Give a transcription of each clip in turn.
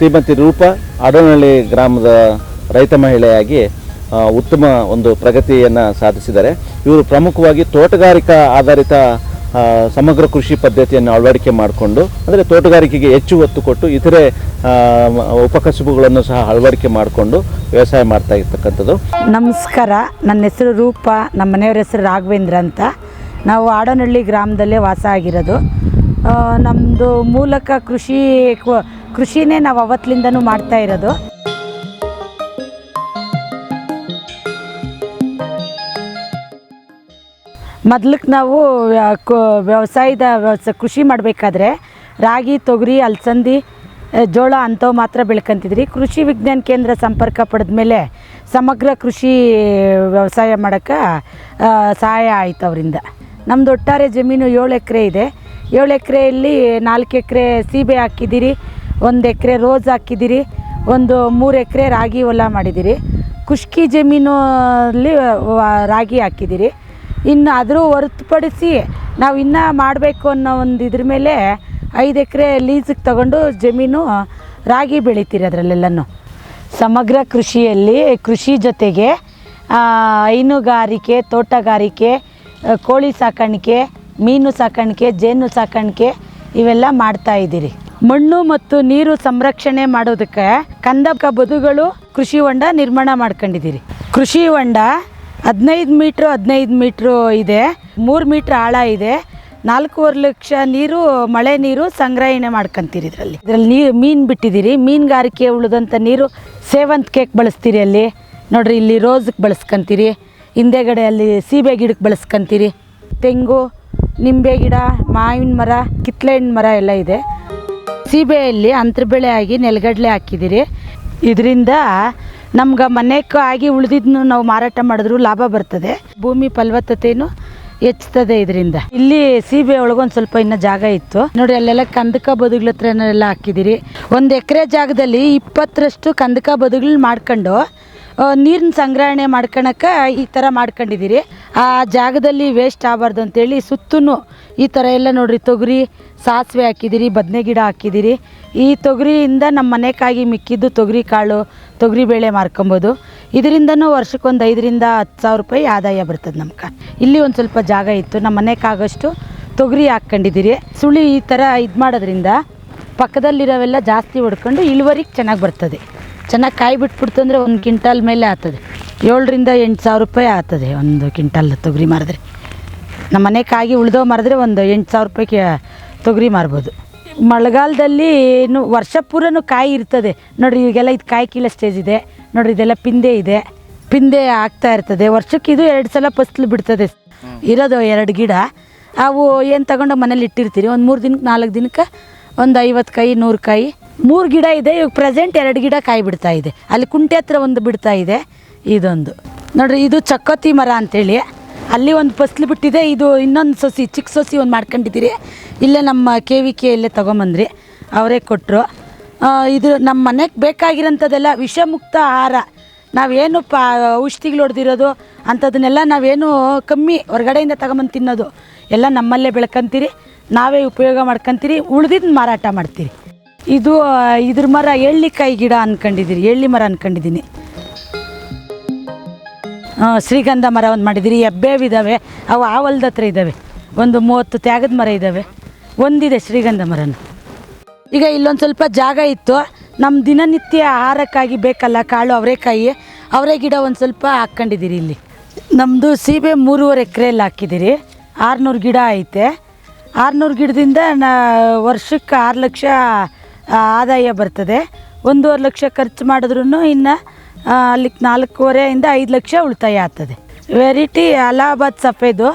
ಶ್ರೀಮತಿ ರೂಪ ಆಡೋನಹಳ್ಳಿ ಗ್ರಾಮದ ರೈತ ಮಹಿಳೆಯಾಗಿ ಉತ್ತಮ ಒಂದು ಪ್ರಗತಿಯನ್ನು ಸಾಧಿಸಿದ್ದಾರೆ. ಇವರು ಪ್ರಮುಖವಾಗಿ ತೋಟಗಾರಿಕಾ ಆಧಾರಿತ ಸಮಗ್ರ ಕೃಷಿ ಪದ್ಧತಿಯನ್ನು ಅಳವಡಿಕೆ ಮಾಡಿಕೊಂಡು, ಅಂದರೆ ತೋಟಗಾರಿಕೆಗೆ ಹೆಚ್ಚು ಒತ್ತು ಕೊಟ್ಟು ಇತರೆ ಉಪಕಸುಬುಗಳನ್ನು ಸಹ ಅಳವಡಿಕೆ ಮಾಡಿಕೊಂಡು ವ್ಯವಸಾಯ ಮಾಡ್ತಾ ಇರ್ತಕ್ಕಂಥದ್ದು. ನಮಸ್ಕಾರ, ನನ್ನ ಹೆಸರು ರೂಪ, ನಮ್ಮ ಮನೆಯವ್ರ ಹೆಸರು ರಾಘವೇಂದ್ರ ಅಂತ. ನಾವು ಆಡೋನಹಳ್ಳಿ ಗ್ರಾಮದಲ್ಲೇ ವಾಸ ಆಗಿರೋದು. ನಮ್ಮದು ಮೂಲಕ ಕೃಷಿನೇ ನಾವು ಅವತ್ತಿಂದನೂ ಮಾಡ್ತಾ ಇರೋದು. ಮೊದ್ಲಕ್ಕೆ ನಾವು ಕೃಷಿ ಮಾಡಬೇಕಾದ್ರೆ ರಾಗಿ, ತೊಗರಿ, ಅಲಸಂದಿ, ಜೋಳ ಅಂಥವು ಮಾತ್ರ ಬೆಳ್ಕೊಂತಿದ್ರಿ. ಕೃಷಿ ವಿಜ್ಞಾನ ಕೇಂದ್ರ ಸಂಪರ್ಕ ಪಡೆದ ಮೇಲೆ ಸಮಗ್ರ ಕೃಷಿ ವ್ಯವಸಾಯ ಮಾಡೋಕ್ಕೆ ಸಹಾಯ ಆಯಿತು ಅವರಿಂದ. ನಮ್ಮದು ಒಟ್ಟಾರೆ ಜಮೀನು 7 ಎಕರೆ ಇದೆ. 7 ಎಕರೆಯಲ್ಲಿ 4 ಎಕರೆ ಸೀಬೆ ಹಾಕಿದ್ದೀರಿ, 1 ಎಕರೆ ರೋಸ್ ಹಾಕಿದ್ದೀರಿ, ಒಂದು 3 ಎಕರೆ ರಾಗಿ ಹೊಲ ಮಾಡಿದ್ದೀರಿ. ಖುಷ್ಕಿ ಜಮೀನಲ್ಲಿ ರಾಗಿ ಹಾಕಿದ್ದೀರಿ. ಇನ್ನು ಅದ್ರ ಹೊರತುಪಡಿಸಿ ನಾವು ಇನ್ನೂ ಮಾಡಬೇಕು ಅನ್ನೋ ಒಂದು ಇದ್ರ ಮೇಲೆ 5 ಎಕರೆ ಲೀಸಿಗೆ ತಗೊಂಡು ಜಮೀನು ರಾಗಿ ಬೆಳಿತೀರಿ. ಅದರಲ್ಲೆಲ್ಲನೂ ಸಮಗ್ರ ಕೃಷಿಯಲ್ಲಿ ಕೃಷಿ ಜೊತೆಗೆ ಹೈನುಗಾರಿಕೆ, ತೋಟಗಾರಿಕೆ, ಕೋಳಿ ಸಾಕಾಣಿಕೆ, ಮೀನು ಸಾಕಾಣಿಕೆ, ಜೇನು ಸಾಕಾಣಿಕೆ ಇವೆಲ್ಲ ಮಾಡ್ತಾಯಿದ್ದೀರಿ. ಮಣ್ಣು ಮತ್ತು ನೀರು ಸಂರಕ್ಷಣೆ ಮಾಡೋದಕ್ಕೆ ಕಂದಕ ಬದುಗಳು ಕೃಷಿ ಹೊಂಡ ನಿರ್ಮಾಣ ಮಾಡ್ಕೊಂಡಿದ್ದೀರಿ. ಕೃಷಿ ಹೊಂಡ 15 ಮೀಟ್ರು ಇದೆ, 3 ಮೀಟ್ರ್ ಆಳ ಇದೆ. 4.5 ಲಕ್ಷ ನೀರು, ಮಳೆ ನೀರು ಸಂಗ್ರಹಣೆ ಮಾಡ್ಕೊಂತೀರಿ. ಇದರಲ್ಲಿ ಮೀನು ಬಿಟ್ಟಿದ್ದೀರಿ. ಮೀನುಗಾರಿಕೆ ಉಳಿದಂಥ ನೀರು ಸೇವಂತಿಗೆಗೆ ಬಳಸ್ತೀರಿ. ಅಲ್ಲಿ ನೋಡಿರಿ, ಇಲ್ಲಿ ರೋಸ್ಗೆ ಬಳಸ್ಕೊಂತೀರಿ, ಹಿಂದೆಗಡೆ ಅಲ್ಲಿ ಸೀಬೆ ಗಿಡಕ್ಕೆ ಬಳಸ್ಕೊಂತೀರಿ. ತೆಂಗು, ನಿಂಬೆ ಗಿಡ, ಮಾವಿನ ಮರ, ಕಿತ್ತಳೆ ಹಣ್ಣು ಮರ ಎಲ್ಲ ಇದೆ. ಸೀಬೆಯಲ್ಲಿ ಅಂತರ ಬೆಳೆ ಆಗಿ ನೆಲಗಡಲೆ ಹಾಕಿದ್ದೀರಿ. ಇದರಿಂದ ನಮ್ಗೆ ಮನೆಗೆ ಆಗಿ ಉಳಿದಿದ್ದನ್ನು ನಾವು ಮಾರಾಟ ಮಾಡಿದ್ರು ಲಾಭ ಬರ್ತದೆ. ಭೂಮಿ ಫಲವತ್ತತೆಯೂ ಹೆಚ್ಚುತ್ತದೆ ಇದರಿಂದ. ಇಲ್ಲಿ ಸೀಬೆ ಒಳಗೊಂದು ಸ್ವಲ್ಪ ಇನ್ನೂ ಜಾಗ ಇತ್ತು ನೋಡಿ, ಅಲ್ಲೆಲ್ಲ ಕಂದಕ ಬದುಗಳ ಹತ್ರನೆಲ್ಲ ಹಾಕಿದ್ದೀರಿ. 1 ಎಕರೆ ಜಾಗದಲ್ಲಿ 20ರಷ್ಟು ಕಂದಕ ಬದುಗಳು ಮಾಡ್ಕೊಂಡು ನೀರಿನ ಸಂಗ್ರಹಣೆ ಮಾಡ್ಕೊಳಕ್ಕೆ ಈ ಥರ ಮಾಡ್ಕೊಂಡಿದ್ದೀರಿ. ಆ ಜಾಗದಲ್ಲಿ ವೇಸ್ಟ್ ಆಗಬಾರ್ದು ಅಂತೇಳಿ ಸುತ್ತೂ ಈ ಥರ ಎಲ್ಲ ನೋಡಿರಿ, ತೊಗರಿ, ಸಾಸಿವೆ ಹಾಕಿದ್ದೀರಿ, ಬದನೆ ಗಿಡ ಹಾಕಿದ್ದೀರಿ. ಈ ತೊಗರಿಯಿಂದ ನಮ್ಮ ಮನೆಗಾಗಿ ಮಿಕ್ಕಿದ್ದು ತೊಗರಿ ಕಾಳು, ತೊಗರಿ ಬೇಳೆ ಮಾರ್ಕೊಬೋದು. ಇದರಿಂದನೂ ವರ್ಷಕ್ಕೊಂದು 5 ರಿಂದ 10 ಸಾವಿರ ರೂಪಾಯಿ ಆದಾಯ ಬರ್ತದೆ ನಮ್ಗೆ. ಇಲ್ಲಿ ಒಂದು ಸ್ವಲ್ಪ ಜಾಗ ಇತ್ತು, ನಮ್ಮ ಮನೆಗಾಗಷ್ಟು ತೊಗರಿ ಹಾಕ್ಕೊಂಡಿದ್ದೀರಿ. ಸುಳಿ ಈ ಥರ ಇದು ಮಾಡೋದ್ರಿಂದ ಪಕ್ಕದಲ್ಲಿರೋವೆಲ್ಲ ಜಾಸ್ತಿ ಹೊಡ್ಕೊಂಡು ಇಳುವರಿಗೆ ಚೆನ್ನಾಗಿ ಬರ್ತದೆ. ಚೆನ್ನಾಗಿ ಕಾಯಿ ಬಿಟ್ಬಿಡ್ತು ಅಂದರೆ 1 ಕ್ವಿಂಟಾಲ್ ಮೇಲೆ ಆಗ್ತದೆ. 7 ರಿಂದ 8 ಸಾವಿರ ರೂಪಾಯಿ ಆಗ್ತದೆ 1 ಕ್ವಿಂಟಾಲ್ ತೊಗರಿ ಮಾರಿದ್ರೆ. ನಮ್ಮ ಮನೆಗಾಗಿ ಉಳಿದೋ ಮಾರಿದ್ರೆ ಒಂದು 8 ಸಾವಿರ ರೂಪಾಯಿಗೆ ತೊಗರಿ ಮಾರ್ಬೋದು. ಮಳೆಗಾಲದಲ್ಲಿ ವರ್ಷ ಪೂರನೂ ಕಾಯಿ ಇರ್ತದೆ ನೋಡಿರಿ. ಈಗೆಲ್ಲ ಇದು ಕಾಯಿ ಕೀಳೋ ಸ್ಟೇಜ್ ಇದೆ ನೋಡಿರಿ, ಇದೆಲ್ಲ ಪಿಂದೆ ಇದೆ, ಪಿಂದೆ ಆಗ್ತಾ ಇರ್ತದೆ. ವರ್ಷಕ್ಕೆ ಇದು 2 ಸಲ ಫಸಲು ಬಿಡ್ತದೆ. ಇರೋದು 2 ಗಿಡ. ಅವು ಏನು ತಗೊಂಡು ಮನೇಲಿ ಇಟ್ಟಿರ್ತೀರಿ, ಒಂದು 3 ದಿನಕ್ಕೆ 4 ದಿನಕ್ಕೆ ಒಂದು 50 ಕಾಯಿ 100 ಕಾಯಿ. 3 ಗಿಡ ಇದೆ ಇವಾಗ ಪ್ರೆಸೆಂಟ್. 2 ಗಿಡ ಕಾಯಿ ಬಿಡ್ತಾ ಇದೆ. ಅಲ್ಲಿ ಕುಂಟೆ ಹತ್ರ ಒಂದು ಬಿಡ್ತಾ ಇದೆ. ಇದೊಂದು ನೋಡಿರಿ, ಇದು ಚಕ್ಕೋತಿ ಮರ ಅಂಥೇಳಿ ಅಲ್ಲಿ ಒಂದು ಫಸಲು ಬಿಟ್ಟಿದೆ. ಇದು ಇನ್ನೊಂದು ಸೊಸಿ, ಚಿಕ್ಕ ಸೊಸಿ ಒಂದು ಮಾಡ್ಕೊಂಡಿದ್ದೀರಿ. ಇಲ್ಲೇ ನಮ್ಮ KVK ಇಲ್ಲೇ ತೊಗೊಂಬಂದ್ರಿ, ಅವರೇ ಕೊಟ್ಟರು. ಇದು ನಮ್ಮ ಮನೆಗೆ ಬೇಕಾಗಿರೋಂಥದ್ದೆಲ್ಲ ವಿಷಮುಕ್ತ ಆಹಾರ. ನಾವೇನು ಔಷಧಿಗಳು ಹೊಡೆದಿರೋದು ಅಂಥದನ್ನೆಲ್ಲ ನಾವೇನು ಕಮ್ಮಿ ಹೊರಗಡೆಯಿಂದ ತಗೊಂಬಂದು ತಿನ್ನೋದು ಎಲ್ಲ ನಮ್ಮಲ್ಲೇ ಬೆಳ್ಕೊಂತೀರಿ, ನಾವೇ ಉಪಯೋಗ ಮಾಡ್ಕೊತೀರಿ, ಉಳ್ದಿದ್ದು ಮಾರಾಟ ಮಾಡ್ತೀರಿ. ಇದು ಇದ್ರ ಮರ ಎಳ್ಳಿಕಾಯಿ ಗಿಡ ಅಂದ್ಕೊಂಡಿದ್ದೀರಿ, ಎಳ್ಳಿ ಮರ ಅಂದ್ಕೊಂಡಿದ್ದೀನಿ. ಶ್ರೀಗಂಧ ಮರ ಒಂದು ಮಾಡಿದ್ದೀರಿ. ಹೆಬ್ಬೇವಿದ್ದಾವೆ, ಅವು ಆ ಹೊಲ್ದ ಹತ್ರ ಇದ್ದಾವೆ. ಒಂದು 30 ತ್ಯಾಗದ ಮರ ಇದ್ದಾವೆ, ಒಂದಿದೆ ಶ್ರೀಗಂಧ ಮರನು. ಈಗ ಇಲ್ಲೊಂದು ಸ್ವಲ್ಪ ಜಾಗ ಇತ್ತು, ನಮ್ಮ ದಿನನಿತ್ಯ ಆಹಾರಕ್ಕಾಗಿ ಬೇಕಲ್ಲ ಕಾಳು, ಅವರೆಕಾಯಿ, ಅವರೇ ಗಿಡ ಒಂದು ಸ್ವಲ್ಪ ಹಾಕ್ಕೊಂಡಿದ್ದೀರಿ. ಇಲ್ಲಿ ನಮ್ಮದು ಸೀಬೆ 3.5 ಎಕರೆಯಲ್ಲಿ ಹಾಕಿದ್ದೀರಿ. 600 ಗಿಡ ಐತೆ. 600 ಗಿಡದಿಂದ ವರ್ಷಕ್ಕೆ 6 ಲಕ್ಷ ಆದಾಯ ಬರ್ತದೆ. 1.5 ಲಕ್ಷ ಖರ್ಚು ಮಾಡಿದ್ರೂ ಇನ್ನು ಅಲ್ಲಿಗೆ 4.5 ರಿಂದ 5 ಲಕ್ಷ ಉಳಿತಾಯ ಆಗ್ತದೆ. ವೆರೈಟಿ ಅಲಹಾಬಾದ್ ಸಫೇದು,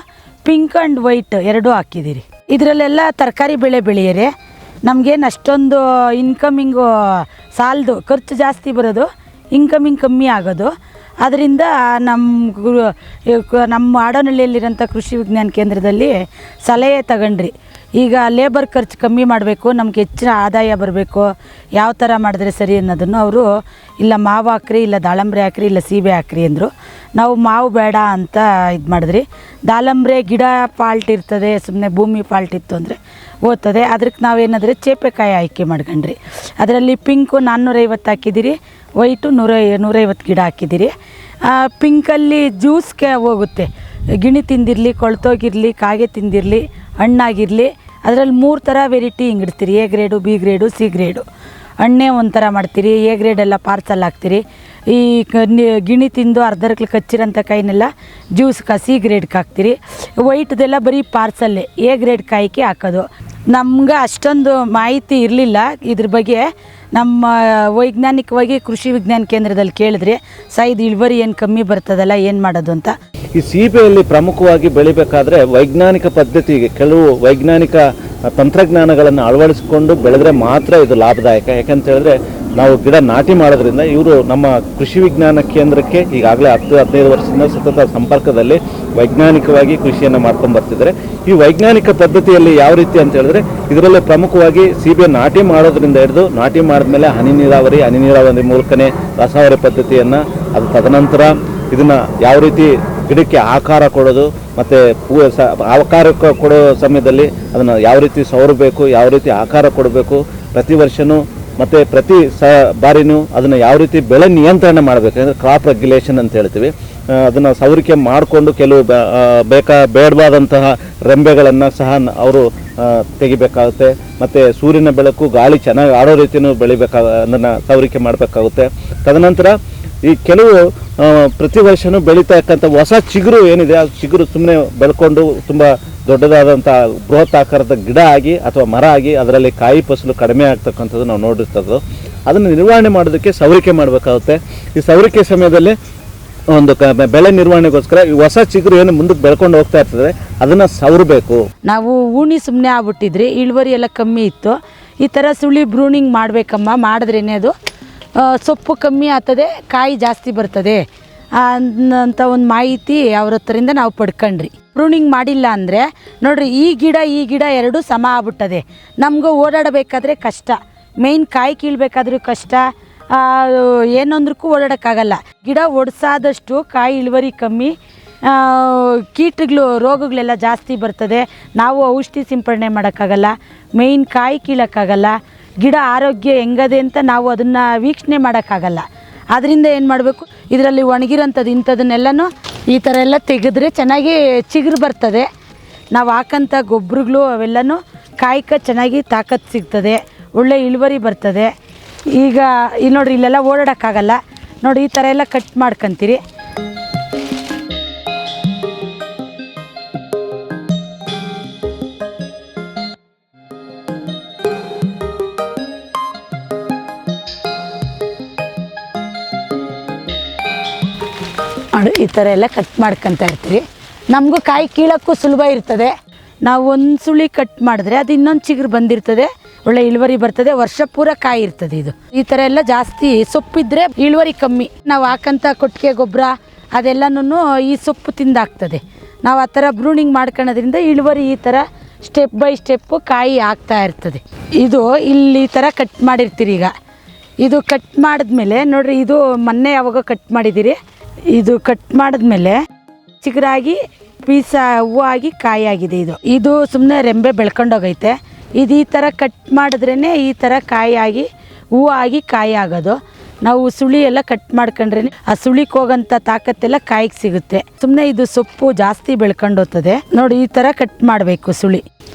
ಪಿಂಕ್ ಆ್ಯಂಡ್ ವೈಟ್ 2 ಹಾಕಿದ್ದೀರಿ. ಇದರಲ್ಲೆಲ್ಲ ತರಕಾರಿ ಬೆಳೆ ಬೆಳೆಯರೆ. ನಮಗೇನು ಅಷ್ಟೊಂದು ಇನ್ಕಮಿಂಗು ಸಾಲದು, ಖರ್ಚು ಜಾಸ್ತಿ ಬರೋದು, ಇನ್ಕಮಿಂಗ್ ಕಮ್ಮಿ ಆಗೋದು. ಅದರಿಂದ ನಮ್ಮ ಆಡೋನಹಳ್ಳಿಯಲ್ಲಿರೋಂಥ ಕೃಷಿ ವಿಜ್ಞಾನ ಕೇಂದ್ರದಲ್ಲಿ ಸಲಹೆ ತಗೊಂಡ್ರಿ. ಈಗ ಲೇಬರ್ ಖರ್ಚು ಕಮ್ಮಿ ಮಾಡಬೇಕು, ನಮ್ಗೆ ಹೆಚ್ಚಿನ ಆದಾಯ ಬರಬೇಕು, ಯಾವ ಥರ ಮಾಡಿದ್ರೆ ಸರಿ ಅನ್ನೋದನ್ನು ಅವರು ಇಲ್ಲ ಮಾವು ಹಾಕ್ರಿ, ಇಲ್ಲ ದಾಳಂಬ್ರೆ ಹಾಕ್ರಿ, ಇಲ್ಲ ಸೀಬೆ ಹಾಕ್ರಿ ಅಂದರು. ನಾವು ಮಾವು ಬೇಡ ಅಂತ ಇದು ಮಾಡಿದ್ರಿ. ದಾಳಂಬ್ರೆ ಗಿಡ ಫಾಲ್ಟ್ ಇರ್ತದೆ, ಸುಮ್ಮನೆ ಭೂಮಿ ಫಾಲ್ಟ್ ಇತ್ತು ಅಂದರೆ ಓದ್ತದೆ. ಅದಕ್ಕೆ ನಾವೇನಾದರೆ ಚೇಪೆಕಾಯಿ ಆಯ್ಕೆ ಮಾಡ್ಕೊಂಡ್ರಿ. ಅದರಲ್ಲಿ ಪಿಂಕು 450 ಹಾಕಿದ್ದೀರಿ, ವೈಟು 150 ಗಿಡ ಹಾಕಿದ್ದೀರಿ. ಪಿಂಕಲ್ಲಿ ಜ್ಯೂಸ್ಗೆ ಹೋಗುತ್ತೆ, ಗಿಣಿ ತಿಂದಿರಲಿ, ಕೊಳ್ತೋಗಿರಲಿ, ಕಾಗೆ ತಿಂದಿರಲಿ, ಹಣ್ಣಾಗಿರಲಿ. ಅದರಲ್ಲಿ 3 ಥರ ವೆರೈಟಿ ಹಿಂಗಿಡ್ತೀರಿ, A grade, B grade, C grade. ಹಣ್ಣೆ ಒಂಥರ ಮಾಡ್ತೀರಿ, ಎ ಗ್ರೇಡ್ ಎಲ್ಲ ಪಾರ್ಸಲ್ ಹಾಕ್ತೀರಿ. ಈ ಗಿಣಿ ತಿಂದು ಅರ್ಧರ್ಕ್ಲಿ ಕಚ್ಚಿರೋಂಥ ಕಾಯಿನೆಲ್ಲ ಜ್ಯೂಸ್ಗೆ ಸಿ ಗ್ರೇಡ್ಗೆ ಹಾಕ್ತೀರಿ. ವೈಟ್ದೆಲ್ಲ ಬರೀ ಪಾರ್ಸಲ್ಲೇ ಎ ಗ್ರೇಡ್ ಕಾಯಿಗೆ ಹಾಕೋದು. ನಮ್ಗೆ ಅಷ್ಟೊಂದು ಮಾಹಿತಿ ಇರಲಿಲ್ಲ ಇದ್ರ ಬಗ್ಗೆ. ನಮ್ಮ ವೈಜ್ಞಾನಿಕವಾಗಿ ಕೃಷಿ ವಿಜ್ಞಾನ ಕೇಂದ್ರದಲ್ಲಿ ಕೇಳಿದ್ರೆ ಇದು ಇಳುವರಿ ಏನು ಕಮ್ಮಿ ಬರ್ತದಲ್ಲ, ಏನು ಮಾಡೋದು ಅಂತ. ಈ ಸೀಬೆಯಲ್ಲಿ ಪ್ರಮುಖವಾಗಿ ಬೆಳಿಬೇಕಾದ್ರೆ ವೈಜ್ಞಾನಿಕ ಪದ್ಧತಿಗೆ ಕೆಲವು ವೈಜ್ಞಾನಿಕ ತಂತ್ರಜ್ಞಾನಗಳನ್ನು ಅಳವಡಿಸಿಕೊಂಡು ಬೆಳೆದ್ರೆ ಮಾತ್ರ ಇದು ಲಾಭದಾಯಕ. ಯಾಕಂತ ಹೇಳಿದ್ರೆ ನಾವು ಗಿಡ ನಾಟಿ ಮಾಡೋದ್ರಿಂದ ಇವರು ನಮ್ಮ ಕೃಷಿ ವಿಜ್ಞಾನ ಕೇಂದ್ರಕ್ಕೆ ಈಗಾಗಲೇ 10-15 ವರ್ಷದಿಂದ ಸತತ ಸಂಪರ್ಕದಲ್ಲಿ ವೈಜ್ಞಾನಿಕವಾಗಿ ಕೃಷಿಯನ್ನು ಮಾಡ್ಕೊಂಡು ಬರ್ತಿದ್ದಾರೆ. ಈ ವೈಜ್ಞಾನಿಕ ಪದ್ಧತಿಯಲ್ಲಿ ಯಾವ ರೀತಿ ಅಂತ ಹೇಳಿದ್ರೆ ಇದರಲ್ಲಿ ಪ್ರಮುಖವಾಗಿ ಸೀಬೆ ನಾಟಿ ಮಾಡೋದ್ರಿಂದ ಹಿಡಿದು ನಾಟಿ ಮಾಡಿದ್ಮೇಲೆ ಹನಿ ನೀರಾವರಿ ಮೂಲಕನೇ ರಸಾವರಿ ಪದ್ಧತಿಯನ್ನು, ಅದು ತದನಂತರ ಇದನ್ನು ಯಾವ ರೀತಿ ಗಿಡಕ್ಕೆ ಆಕಾರ ಕೊಡೋದು, ಮತ್ತು ಆಕಾರ ಕೊಡೋ ಸಮಯದಲ್ಲಿ ಅದನ್ನು ಯಾವ ರೀತಿ ಸವರಬೇಕು, ಯಾವ ರೀತಿ ಆಕಾರ ಕೊಡಬೇಕು, ಪ್ರತಿ ವರ್ಷವೂ ಮತ್ತು ಪ್ರತಿ ಬಾರಿನೂ ಅದನ್ನು ಯಾವ ರೀತಿ ಬೆಳೆ ನಿಯಂತ್ರಣ ಮಾಡಬೇಕು ಅಂದರೆ ಕ್ರಾಪ್ ರೆಗ್ಯುಲೇಷನ್ ಅಂತ ಹೇಳ್ತೀವಿ. ಅದನ್ನು ಸವರಿಕೆ ಮಾಡಿಕೊಂಡು ಕೆಲವು ಬೇಡವಾದಂತಹ ರೆಂಬೆಗಳನ್ನು ಸಹ ಅವರು ತೆಗಿಬೇಕಾಗುತ್ತೆ. ಮತ್ತು ಸೂರ್ಯನ ಬೆಳಕು, ಗಾಳಿ ಚೆನ್ನಾಗಿ ಆಡೋ ರೀತಿಯೂ ಅದನ್ನು ಸವರಿಕೆ ಮಾಡಬೇಕಾಗುತ್ತೆ. ತದನಂತರ ಈ ಕೆಲವು ಪ್ರತಿ ವರ್ಷವೂ ಬೆಳೀತಾ ಇರ್ತಕ್ಕಂಥ ಹೊಸ ಚಿಗುರು ಏನಿದೆ, ಆ ಚಿಗುರು ಸುಮ್ಮನೆ ಬೆಳ್ಕೊಂಡು ತುಂಬ ದೊಡ್ಡದಾದಂಥ ಬೃಹತ್ ಆಕಾರದ ಗಿಡ ಆಗಿ ಅಥವಾ ಮರ ಆಗಿ ಅದರಲ್ಲಿ ಕಾಯಿ ಫಸಲು ಕಡಿಮೆ ಆಗ್ತಕ್ಕಂಥದ್ದು ನಾವು ನೋಡಿರ್ತದ್ದು. ಅದನ್ನು ನಿರ್ವಹಣೆ ಮಾಡೋದಕ್ಕೆ ಸವರಿಕೆ ಮಾಡಬೇಕಾಗುತ್ತೆ. ಈ ಸವರಿಕೆ ಸಮಯದಲ್ಲಿ ಒಂದು ಬೆಳೆ ನಿರ್ವಹಣೆಗೋಸ್ಕರ ಈ ಹೊಸ ಚಿಗುರು ಏನು ಮುಂದಕ್ಕೆ ಬೆಳ್ಕೊಂಡು ಹೋಗ್ತಾ ಇರ್ತದೆ ಅದನ್ನು ಸವರಬೇಕು. ನಾವು ಉಣಿ ಸುಮ್ಮನೆ ಆಗ್ಬಿಟ್ಟಿದ್ರಿ, ಇಳುವರಿ ಎಲ್ಲ ಕಮ್ಮಿ ಇತ್ತು. ಈ ಥರ ಸುಳಿ ಬ್ರೂನಿಂಗ್ ಮಾಡಬೇಕಮ್ಮ, ಮಾಡಿದ್ರೇ ಅದು ಸೊಪ್ಪು ಕಮ್ಮಿ ಆಗ್ತದೆ, ಕಾಯಿ ಜಾಸ್ತಿ ಬರ್ತದೆ ಅಂತ ಒಂದು ಮಾಹಿತಿ ಅವ್ರ ಹತ್ರದಿಂದ ನಾವು ಪಡ್ಕೊಂಡ್ರಿ. ಪ್ರೂನಿಂಗ್ ಮಾಡಿಲ್ಲ ಅಂದರೆ ನೋಡಿರಿ, ಈ ಗಿಡ ಎರಡೂ ಸಮ ಆಗ್ಬಿಟ್ಟದೆ. ನಮಗೂ ಓಡಾಡಬೇಕಾದ್ರೆ ಕಷ್ಟ, ಮೇಯ್ನ್ ಕಾಯಿ ಕೀಳ್ಬೇಕಾದ್ರೂ ಕಷ್ಟ, ಏನಂದ್ರೂ ಓಡಾಡೋಕ್ಕಾಗಲ್ಲ. ಗಿಡ ಒಡ್ಸಾದಷ್ಟು ಕಾಯಿ ಇಳುವರಿ ಕಮ್ಮಿ, ಕೀಟಗಳು ರೋಗಗಳೆಲ್ಲ ಜಾಸ್ತಿ ಬರ್ತದೆ. ನಾವು ಔಷಧಿ ಸಿಂಪಡಣೆ ಮಾಡೋಕ್ಕಾಗಲ್ಲ, ಮೇಯ್ನ್ ಕಾಯಿ ಕೀಳೋಕ್ಕಾಗಲ್ಲ. ಗಿಡ ಆರೋಗ್ಯ ಹೆಂಗದೆ ಅಂತ ನಾವು ಅದನ್ನು ವೀಕ್ಷಣೆ ಮಾಡೋಕ್ಕಾಗಲ್ಲ. ಅದರಿಂದ ಏನು ಮಾಡಬೇಕು, ಇದರಲ್ಲಿ ಒಣಗಿರೋಂಥದ್ದು ಇಂಥದನ್ನೆಲ್ಲನೂ ಈ ಥರ ಎಲ್ಲ ತೆಗೆದ್ರೆ ಚೆನ್ನಾಗಿ ಚಿಗುರು ಬರ್ತದೆ. ನಾವು ಹಾಕೋಂಥ ಗೊಬ್ಬರಗಳು ಅವೆಲ್ಲನೂ ಕಾಯ್ಕ ಚೆನ್ನಾಗಿ ತಾಕತ್ತು ಸಿಗ್ತದೆ, ಒಳ್ಳೆ ಇಳುವರಿ ಬರ್ತದೆ. ಈಗ ಇಲ್ಲಿ ನೋಡಿರಿ, ಇಲ್ಲೆಲ್ಲ ಓಡಾಡೋಕ್ಕಾಗಲ್ಲ ನೋಡಿ, ಈ ಥರ ಎಲ್ಲ ಕಟ್ ಮಾಡ್ಕೊತೀರಿ. ಈ ಥರ ಎಲ್ಲ ಕಟ್ ಮಾಡ್ಕೊತಾ ಇರ್ತೀರಿ. ನಮಗೂ ಕಾಯಿ ಕೀಳೋಕ್ಕೂ ಸುಲಭ ಇರ್ತದೆ. ನಾವು ಒಂದು ಸುಳಿ ಕಟ್ ಮಾಡಿದ್ರೆ ಅದು ಇನ್ನೊಂದು ಚಿಗುರು ಬಂದಿರ್ತದೆ, ಒಳ್ಳೆ ಇಳುವರಿ ಬರ್ತದೆ, ವರ್ಷ ಪೂರ ಕಾಯಿ ಇರ್ತದೆ. ಇದು ಈ ಥರ ಎಲ್ಲ ಜಾಸ್ತಿ ಸೊಪ್ಪಿದ್ರೆ ಇಳುವರಿ ಕಮ್ಮಿ. ನಾವು ಹಾಕಂಥ ಕೊಟ್ಟಿಗೆ ಗೊಬ್ಬರ ಅದೆಲ್ಲನೂ ಈ ಸೊಪ್ಪು ತಿಂದಾಗ್ತದೆ. ನಾವು ಆ ಥರ ಬ್ರೂನಿಂಗ್ ಮಾಡ್ಕೊಳ್ಳೋದ್ರಿಂದ ಇಳುವರಿ ಈ ಥರ ಸ್ಟೆಪ್ ಬೈ ಸ್ಟೆಪ್ಪು ಕಾಯಿ ಆಗ್ತಾ ಇರ್ತದೆ. ಇದು ಇಲ್ಲಿ ಈ ಥರ ಕಟ್ ಮಾಡಿರ್ತೀರಿ. ಈಗ ಇದು ಕಟ್ ಮಾಡಿದ್ಮೇಲೆ ನೋಡಿರಿ, ಇದು ಮೊನ್ನೆ ಯಾವಾಗ ಕಟ್ ಮಾಡಿದ್ದೀರಿ, ಇದು ಕಟ್ ಮಾಡಿದ್ಮೇಲೆ ಚಿಗುರಾಗಿ ಪೀಸ ಹೂವು ಆಗಿ ಕಾಯಿ ಆಗಿದೆ. ಇದು ಸುಮ್ಮನೆ ರೆಂಬೆ ಬೆಳ್ಕೊಂಡೋಗೈತೆ. ಇದು ಈ ಥರ ಕಟ್ ಮಾಡಿದ್ರೇ ಈ ಥರ ಕಾಯಿ ಆಗಿ ಹೂವು ಆಗಿ ಕಾಯಿ ಆಗೋದು. ನಾವು ಸುಳಿ ಎಲ್ಲ ಕಟ್ ಮಾಡ್ಕೊಂಡ್ರೆ ಆ ಸುಳಿಗೆ ಹೋಗೋಂಥ ತಾಕತ್ತೆಲ್ಲ ಕಾಯಿಗೆ ಸಿಗುತ್ತೆ. ಸುಮ್ಮನೆ ಇದು ಸೊಪ್ಪು ಜಾಸ್ತಿ ಬೆಳ್ಕೊಂಡು ಹೋಗ್ತದೆ ನೋಡಿ, ಈ ಥರ ಕಟ್ ಮಾಡಬೇಕು ಸುಳಿ.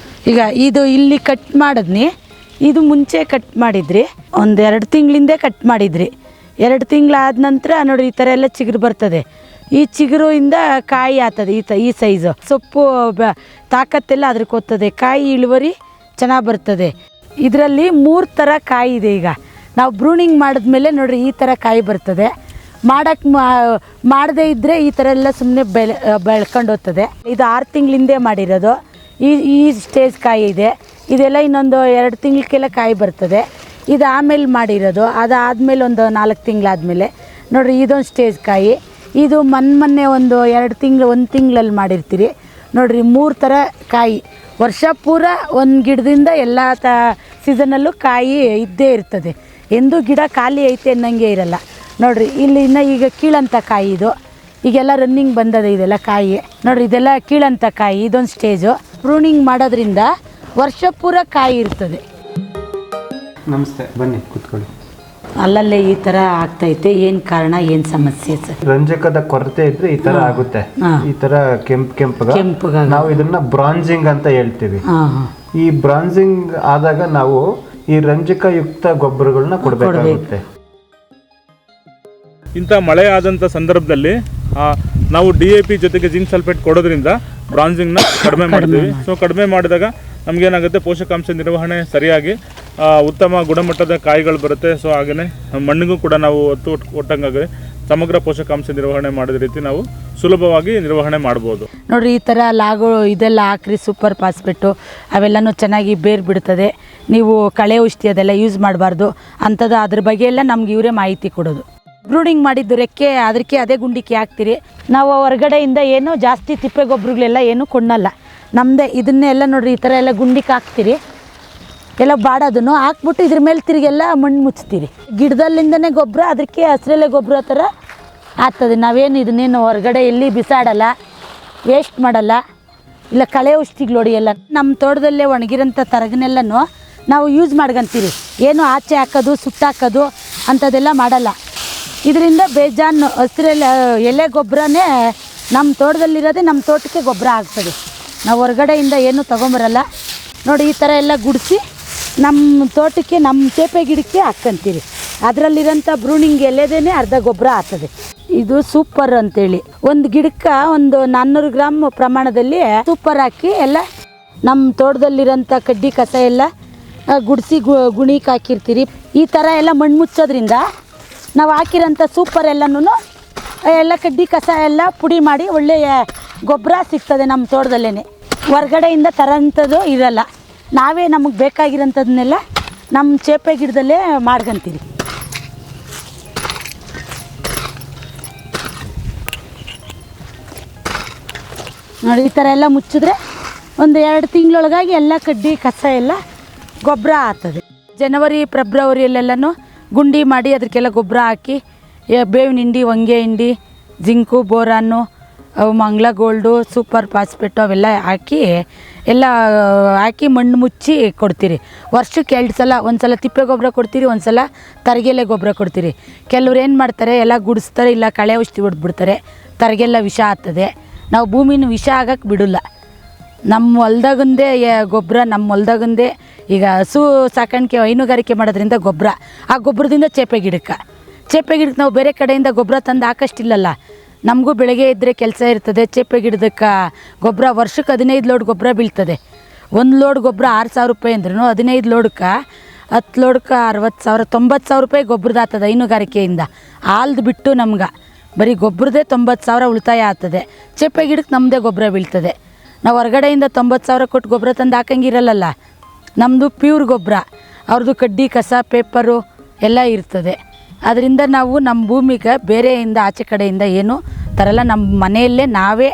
ಈಗ ಇದು ಇಲ್ಲಿ ಕಟ್ ಮಾಡಿದ್ನಿ, ಇದು ಮುಂಚೆ ಕಟ್ ಮಾಡಿದ್ರಿ, ಒಂದು 2 ತಿಂಗಳಿಂದೆ ಕಟ್ ಮಾಡಿದ್ರಿ. 2 ತಿಂಗಳಾದ ನಂತರ ನೋಡಿ, ಈ ಥರ ಎಲ್ಲ ಚಿಗುರು ಬರ್ತದೆ. ಈ ಚಿಗುರಿಂದ ಕಾಯಿ ಆಗ್ತದೆ. ಈ ಸೈಜು ಸೊಪ್ಪು ತಾಕತ್ತೆಲ್ಲ ಅದಕ್ಕೆ ಹೋಗ್ತದೆ, ಕಾಯಿ ಇಳುವರಿ ಚೆನ್ನಾಗಿ ಬರ್ತದೆ. ಇದರಲ್ಲಿ 3 ಥರ ಕಾಯಿ ಇದೆ. ಈಗ ನಾವು ಬ್ರೂನಿಂಗ್ ಮಾಡಿದ್ಮೇಲೆ ನೋಡಿರಿ, ಈ ಥರ ಕಾಯಿ ಬರ್ತದೆ. ಮಾಡದೇ ಇದ್ದರೆ ಈ ಥರ ಎಲ್ಲ ಸುಮ್ಮನೆ ಬೆಳ್ಕೊಂಡು ಹೋಗ್ತದೆ. ಇದು 6 ತಿಂಗಳಿಂದೆ ಮಾಡಿರೋದು. ಈ ಸ್ಟೇಜ್ ಕಾಯಿ ಇದೆ. ಇದೆಲ್ಲ ಇನ್ನೊಂದು 2 ತಿಂಗಳಕ್ಕೆಲ್ಲ ಕಾಯಿ ಬರ್ತದೆ. ಇದು ಆಮೇಲೆ ಮಾಡಿರೋದು, ಅದಾದಮೇಲೆ ಒಂದು 4 ತಿಂಗಳಾದಮೇಲೆ ನೋಡಿರಿ, ಇದೊಂದು ಸ್ಟೇಜ್ ಕಾಯಿ. ಇದು ಮೊನ್ನೆ ಒಂದು 1 ತಿಂಗಳಲ್ಲಿ ಮಾಡಿರ್ತೀರಿ ನೋಡಿರಿ. 3 ಥರ ಕಾಯಿ ವರ್ಷ ಪೂರ ಒಂದು ಗಿಡದಿಂದ ಎಲ್ಲ ಸೀಸನಲ್ಲೂ ಕಾಯಿ ಇದ್ದೇ ಇರ್ತದೆ. ಎಂದೂ ಗಿಡ ಖಾಲಿ ಐತೆ ಅನ್ನಂಗೆ ಇರಲ್ಲ ನೋಡಿರಿ. ಇಲ್ಲಿ ಇನ್ನು ಈಗ ಕೀಳಂಥ ಕಾಯಿ ಇದು, ಈಗೆಲ್ಲ ರನ್ನಿಂಗ್ ಬಂದದೆ ಇದೆಲ್ಲ ಕಾಯಿ ನೋಡಿರಿ. ಇದೆಲ್ಲ ಕೀಳಂಥ ಕಾಯಿ, ಇದೊಂದು ಸ್ಟೇಜು. ಪ್ರೂನಿಂಗ್ ಮಾಡೋದ್ರಿಂದ ವರ್ಷ ಪೂರ ಕಾಯಿ ಇರ್ತದೆ. ನಮಸ್ತೆ, ಬನ್ನಿ ಕೂತ್ಕೊಳ್ಳಿ. ಅಲ್ಲಲ್ಲೇ ಈ ಥರ ಆಗ್ತೈತೆ, ಏನು ಕಾರಣ, ಏನು ಸಮಸ್ಯೆ ಸರ್? ರಂಜಕದ ಕೊರತೆ ಇದ್ರೆ ಈ ತರ ಆಗುತ್ತೆ. ಈ ತರ ಕೆಂಪುಗ ನಾವು ಇದನ್ನ ಬ್ರಾಂಜಿಂಗ್ ಅಂತ ಹೇಳ್ತೀವಿ. ಈ ಬ್ರಾಂಜಿಂಗ್ ಆದಾಗ ನಾವು ಈ ರಂಜಕ ಯುಕ್ತ ಗೊಬ್ಬರಗಳನ್ನ ಕೊಡಬೇಕಾಗುತ್ತೆ. ಇಂಥ ಮಳೆ ಆದಂಥ ಸಂದರ್ಭದಲ್ಲಿ ನಾವು DAP ಜೊತೆಗೆ ಜಿಂಕ್ ಸಲ್ಫೇಟ್ ಕೊಡೋದ್ರಿಂದ ಬ್ರಾಂಜಿಂಗ್ನ ಕಡಿಮೆ ಮಾಡ್ತೀವಿ. ಸೊ ಕಡಿಮೆ ಮಾಡಿದಾಗ ನಮಗೇನಾಗುತ್ತೆ, ಪೋಷಕಾಂಶ ನಿರ್ವಹಣೆ ಸರಿಯಾಗಿ ಉತ್ತಮ ಗುಣಮಟ್ಟದ ಕಾಯಿಗಳು ಬರುತ್ತೆ. ಸೊ ಹಾಗೆಯೇ ಮಣ್ಣಿಗೂ ಕೂಡ ನಾವು ಒಟ್ಟಂಗಾಗುತ್ತೆ. ಸಮಗ್ರ ಪೋಷಕಾಂಶ ನಿರ್ವಹಣೆ ಮಾಡಿದ ರೀತಿ ನಾವು ಸುಲಭವಾಗಿ ನಿರ್ವಹಣೆ ಮಾಡ್ಬೋದು. ನೋಡಿರಿ, ಈ ಥರ ಇದೆಲ್ಲ ಹಾಕ್ರಿ, ಸೂಪರ್ ಫಾಸ್ಫೇಟು ಅವೆಲ್ಲನೂ ಚೆನ್ನಾಗಿ ಬೇರು ಬಿಡ್ತದೆ. ನೀವು ಕಳೆ ಔಷಧಿ ಅದೆಲ್ಲ ಯೂಸ್ ಮಾಡಬಾರ್ದು ಅಂಥದ್ದು. ಅದ್ರ ಬಗ್ಗೆ ಎಲ್ಲ ನಮ್ಗೆ ಇವರೇ ಮಾಹಿತಿ ಕೊಡೋದು. ಬ್ರೂಡಿಂಗ್ ಮಾಡಿದ್ದು ರೆಕ್ಕೆ ಅದಕ್ಕೆ ಅದೇ ಗುಂಡಿಕೆ ಹಾಕ್ತೀರಿ. ನಾವು ಹೊರಗಡೆಯಿಂದ ಏನು ಜಾಸ್ತಿ ತಿಪ್ಪೆ ಗೊಬ್ಬರಗಳೆಲ್ಲ ಏನು ಕೊಂಡಲ್ಲ, ನಮ್ಮದೇ ಇದನ್ನೇ ಎಲ್ಲ ನೋಡಿರಿ. ಈ ಥರ ಎಲ್ಲ ಗುಂಡಿಕೆ ಹಾಕ್ತೀರಿ, ಎಲ್ಲ ಬಾಡೋದನ್ನು ಹಾಕ್ಬಿಟ್ಟು ಇದ್ರ ಮೇಲೆ ತಿರುಗೆಲ್ಲ ಮಣ್ಣು ಮುಚ್ತೀರಿ. ಗಿಡದಲ್ಲಿಂದನೇ ಗೊಬ್ಬರ, ಅದಕ್ಕೆ ಹಸಿರೆಲೆ ಗೊಬ್ಬರ ಥರ ಆಗ್ತದೆ. ನಾವೇನು ಇದನ್ನೇನು ಹೊರಗಡೆ ಎಲ್ಲಿ ಬಿಸಾಡಲ್ಲ, ವೇಸ್ಟ್ ಮಾಡಲ್ಲ. ಇಲ್ಲ ಕಳೆ ಔಷಧಿಗಳು ನೋಡಿ ಎಲ್ಲ ನಮ್ಮ ತೋಟದಲ್ಲೇ ಒಣಗಿರೋಂಥ ತರಗನೆಲ್ಲನೂ ನಾವು ಯೂಸ್ ಮಾಡ್ಕೊಂತೀರಿ. ಏನು ಆಚೆ ಹಾಕೋದು, ಸುಟ್ಟಾಕೋದು ಅಂಥದ್ದೆಲ್ಲ ಮಾಡಲ್ಲ. ಇದರಿಂದ ಬೇಜಾನು ಹಸಿರೆಲೆ ಎಲೆ ಗೊಬ್ಬರನೇ ನಮ್ಮ ತೋಟದಲ್ಲಿರೋದೇ ನಮ್ಮ ತೋಟಕ್ಕೆ ಗೊಬ್ಬರ ಆಗ್ತದೆ. ನಾವು ಹೊರಗಡೆಯಿಂದ ಏನೂ ತೊಗೊಂಬರಲ್ಲ ನೋಡಿ. ಈ ಥರ ಎಲ್ಲ ಗುಡಿಸಿ ನಮ್ಮ ತೋಟಕ್ಕೆ, ನಮ್ಮ ಚೇಪೆ ಗಿಡಕ್ಕೆ ಹಾಕ್ಕೊಂತೀರಿ. ಅದರಲ್ಲಿರೋಂಥ ಬ್ರೂನಿಂಗ್ ಎಲೆದೇನೆ ಅರ್ಧ ಗೊಬ್ಬರ ಆಗ್ತದೆ. ಇದು ಸೂಪರ್ ಅಂತೇಳಿ ಒಂದು ಗಿಡಕ್ಕೆ ಒಂದು 400 ಗ್ರಾಮ್ ಪ್ರಮಾಣದಲ್ಲಿ ಸೂಪರ್ ಹಾಕಿ ಎಲ್ಲ ನಮ್ಮ ತೋಟದಲ್ಲಿರೋಂಥ ಕಡ್ಡಿ ಕಸ ಎಲ್ಲ ಗುಡಿಸಿ ಗುಣಿಗೆ ಹಾಕಿರ್ತೀರಿ. ಈ ಥರ ಎಲ್ಲ ಮಣ್ಣು ಮುಚ್ಚೋದ್ರಿಂದ ನಾವು ಹಾಕಿರೋಂಥ ಸೂಪರ್ ಎಲ್ಲ ಕಡ್ಡಿ ಕಸ ಎಲ್ಲ ಪುಡಿ ಮಾಡಿ ಒಳ್ಳೆಯ ಗೊಬ್ಬರ ಸಿಗ್ತದೆ ನಮ್ಮ ತೋಟದಲ್ಲೇ. ಹೊರ್ಗಡೆಯಿಂದ ತರೋಂಥದ್ದು ಇರಲ್ಲ. ನಾವೇ ನಮಗೆ ಬೇಕಾಗಿರೋಂಥದ್ದನ್ನೆಲ್ಲ ನಮ್ಮ ಚೇಪೆ ಗಿಡದಲ್ಲೇ ಮಾಡ್ಕೊಂತೀರಿ. ನೋಡಿ, ಈ ಥರ ಎಲ್ಲ ಮುಚ್ಚಿದ್ರೆ ಒಂದು 2 ತಿಂಗಳೊಳಗಾಗಿ ಎಲ್ಲ ಕಡ್ಡಿ ಕಸ ಎಲ್ಲ ಗೊಬ್ಬರ ಆಗ್ತದೆ. ಜನವರಿ ಫೆಬ್ರವರಿಯಲ್ಲೆಲ್ಲನೂ ಗುಂಡಿ ಮಾಡಿ ಅದಕ್ಕೆಲ್ಲ ಗೊಬ್ಬರ ಹಾಕಿ ಬೇವಿನ ಹಿಂಡಿ, ಹೊಂಗೆ ಹಿಂಡಿ, ಜಿಂಕು, ಬೋರಾನು, ಮಂಗ್ಲ ಗೋಲ್ಡು, ಸೂಪರ್ ಫಾಸ್ಫೇಟು ಅವೆಲ್ಲ ಹಾಕಿ ಮಣ್ಣು ಮುಚ್ಚಿ ಕೊಡ್ತೀರಿ. ವರ್ಷಕ್ಕೆ 2 ಸಲ, ಒಂದು ಸಲ ತಿಪ್ಪೆ ಗೊಬ್ಬರ ಕೊಡ್ತೀರಿ, ಒಂದು ಸಲ ತರಗೆಲೆ ಗೊಬ್ಬರ ಕೊಡ್ತೀರಿ. ಕೆಲವ್ರು ಏನು ಮಾಡ್ತಾರೆ, ಎಲ್ಲ ಗುಡಿಸ್ತಾರೆ, ಇಲ್ಲ ಕಳೆ ಔಷಧಿ ಹೊಡೆದ್ಬಿಡ್ತಾರೆ, ತರಗೆಲ್ಲ ವಿಷ ಆಗ್ತದೆ. ನಾವು ಭೂಮಿನ ವಿಷ ಆಗಕ್ಕೆ ಬಿಡೋಲ್ಲ. ನಮ್ಮ ಹೊಲ್ದಾಗಂದೇ ಗೊಬ್ಬರ, ನಮ್ಮ ಹೊಲ್ದಾಗಂದೇ ಈಗ ಹಸು ಸಾಕಾಣಿಕೆ ಹೈನುಗಾರಿಕೆ ಮಾಡೋದ್ರಿಂದ ಗೊಬ್ಬರ, ಆ ಗೊಬ್ಬರದಿಂದ ಚೇಪೆ ಗಿಡಕ್ಕೆ ನಾವು ಬೇರೆ ಕಡೆಯಿಂದ ಗೊಬ್ಬರ ತಂದು ಹಾಕೋಷ್ಟಿಲ್ಲಲ್ಲ. ನಮಗೂ ಬೆಳಗ್ಗೆ ಇದ್ದರೆ ಕೆಲಸ ಇರ್ತದೆ. ಚೇಪೆ ಗಿಡದಕ್ಕೆ ಗೊಬ್ಬರ ವರ್ಷಕ್ಕೆ 15 ಲೋಡ್ ಗೊಬ್ಬರ ಬೀಳ್ತದೆ. 1 ಲೋಡ್ ಗೊಬ್ಬರ 6,000 ರೂಪಾಯಿ ಅಂದ್ರೂ 15 ಲೋಡ್ಗೆ 10 ಲೋಡ್ಗೆ 60,000 90,000 ರೂಪಾಯಿ ಗೊಬ್ಬರದ ಆಗ್ತದೆ ಹೈನುಗಾರಿಕೆಯಿಂದ. ಹಾಲ್ದು ಬಿಟ್ಟು ನಮ್ಗೆ ಬರೀ ಗೊಬ್ಬರದೇ 90,000 ಉಳಿತಾಯ ಆಗ್ತದೆ. ಚೇಪೆ ಗಿಡಕ್ಕೆ ನಮ್ಮದೇ ಗೊಬ್ಬರ ಬೀಳ್ತದೆ. ನಾವು ಹೊರಗಡೆಯಿಂದ 90,000 ಕೊಟ್ಟು ಗೊಬ್ಬರ ತಂದು ಹಾಕಂಗಿರಲ್ಲ. ನಮ್ಮದು ಪ್ಯೂರ್ ಗೊಬ್ಬರ, ಅವ್ರದ್ದು ಕಡ್ಡಿ ಕಸ ಪೇಪರು ಎಲ್ಲ ಇರ್ತದೆ. ಅದರಿಂದ ನಾವು ನಮ್ಮ ಭೂಮಿಗೆ ಬೇರೆಯಿಂದ ಆಚೆ ಕಡೆಯಿಂದ ಏನು ತರಲ್ಲ. ನಮ್ಮ ಮನೆಯಲ್ಲೇ ನಾವೇ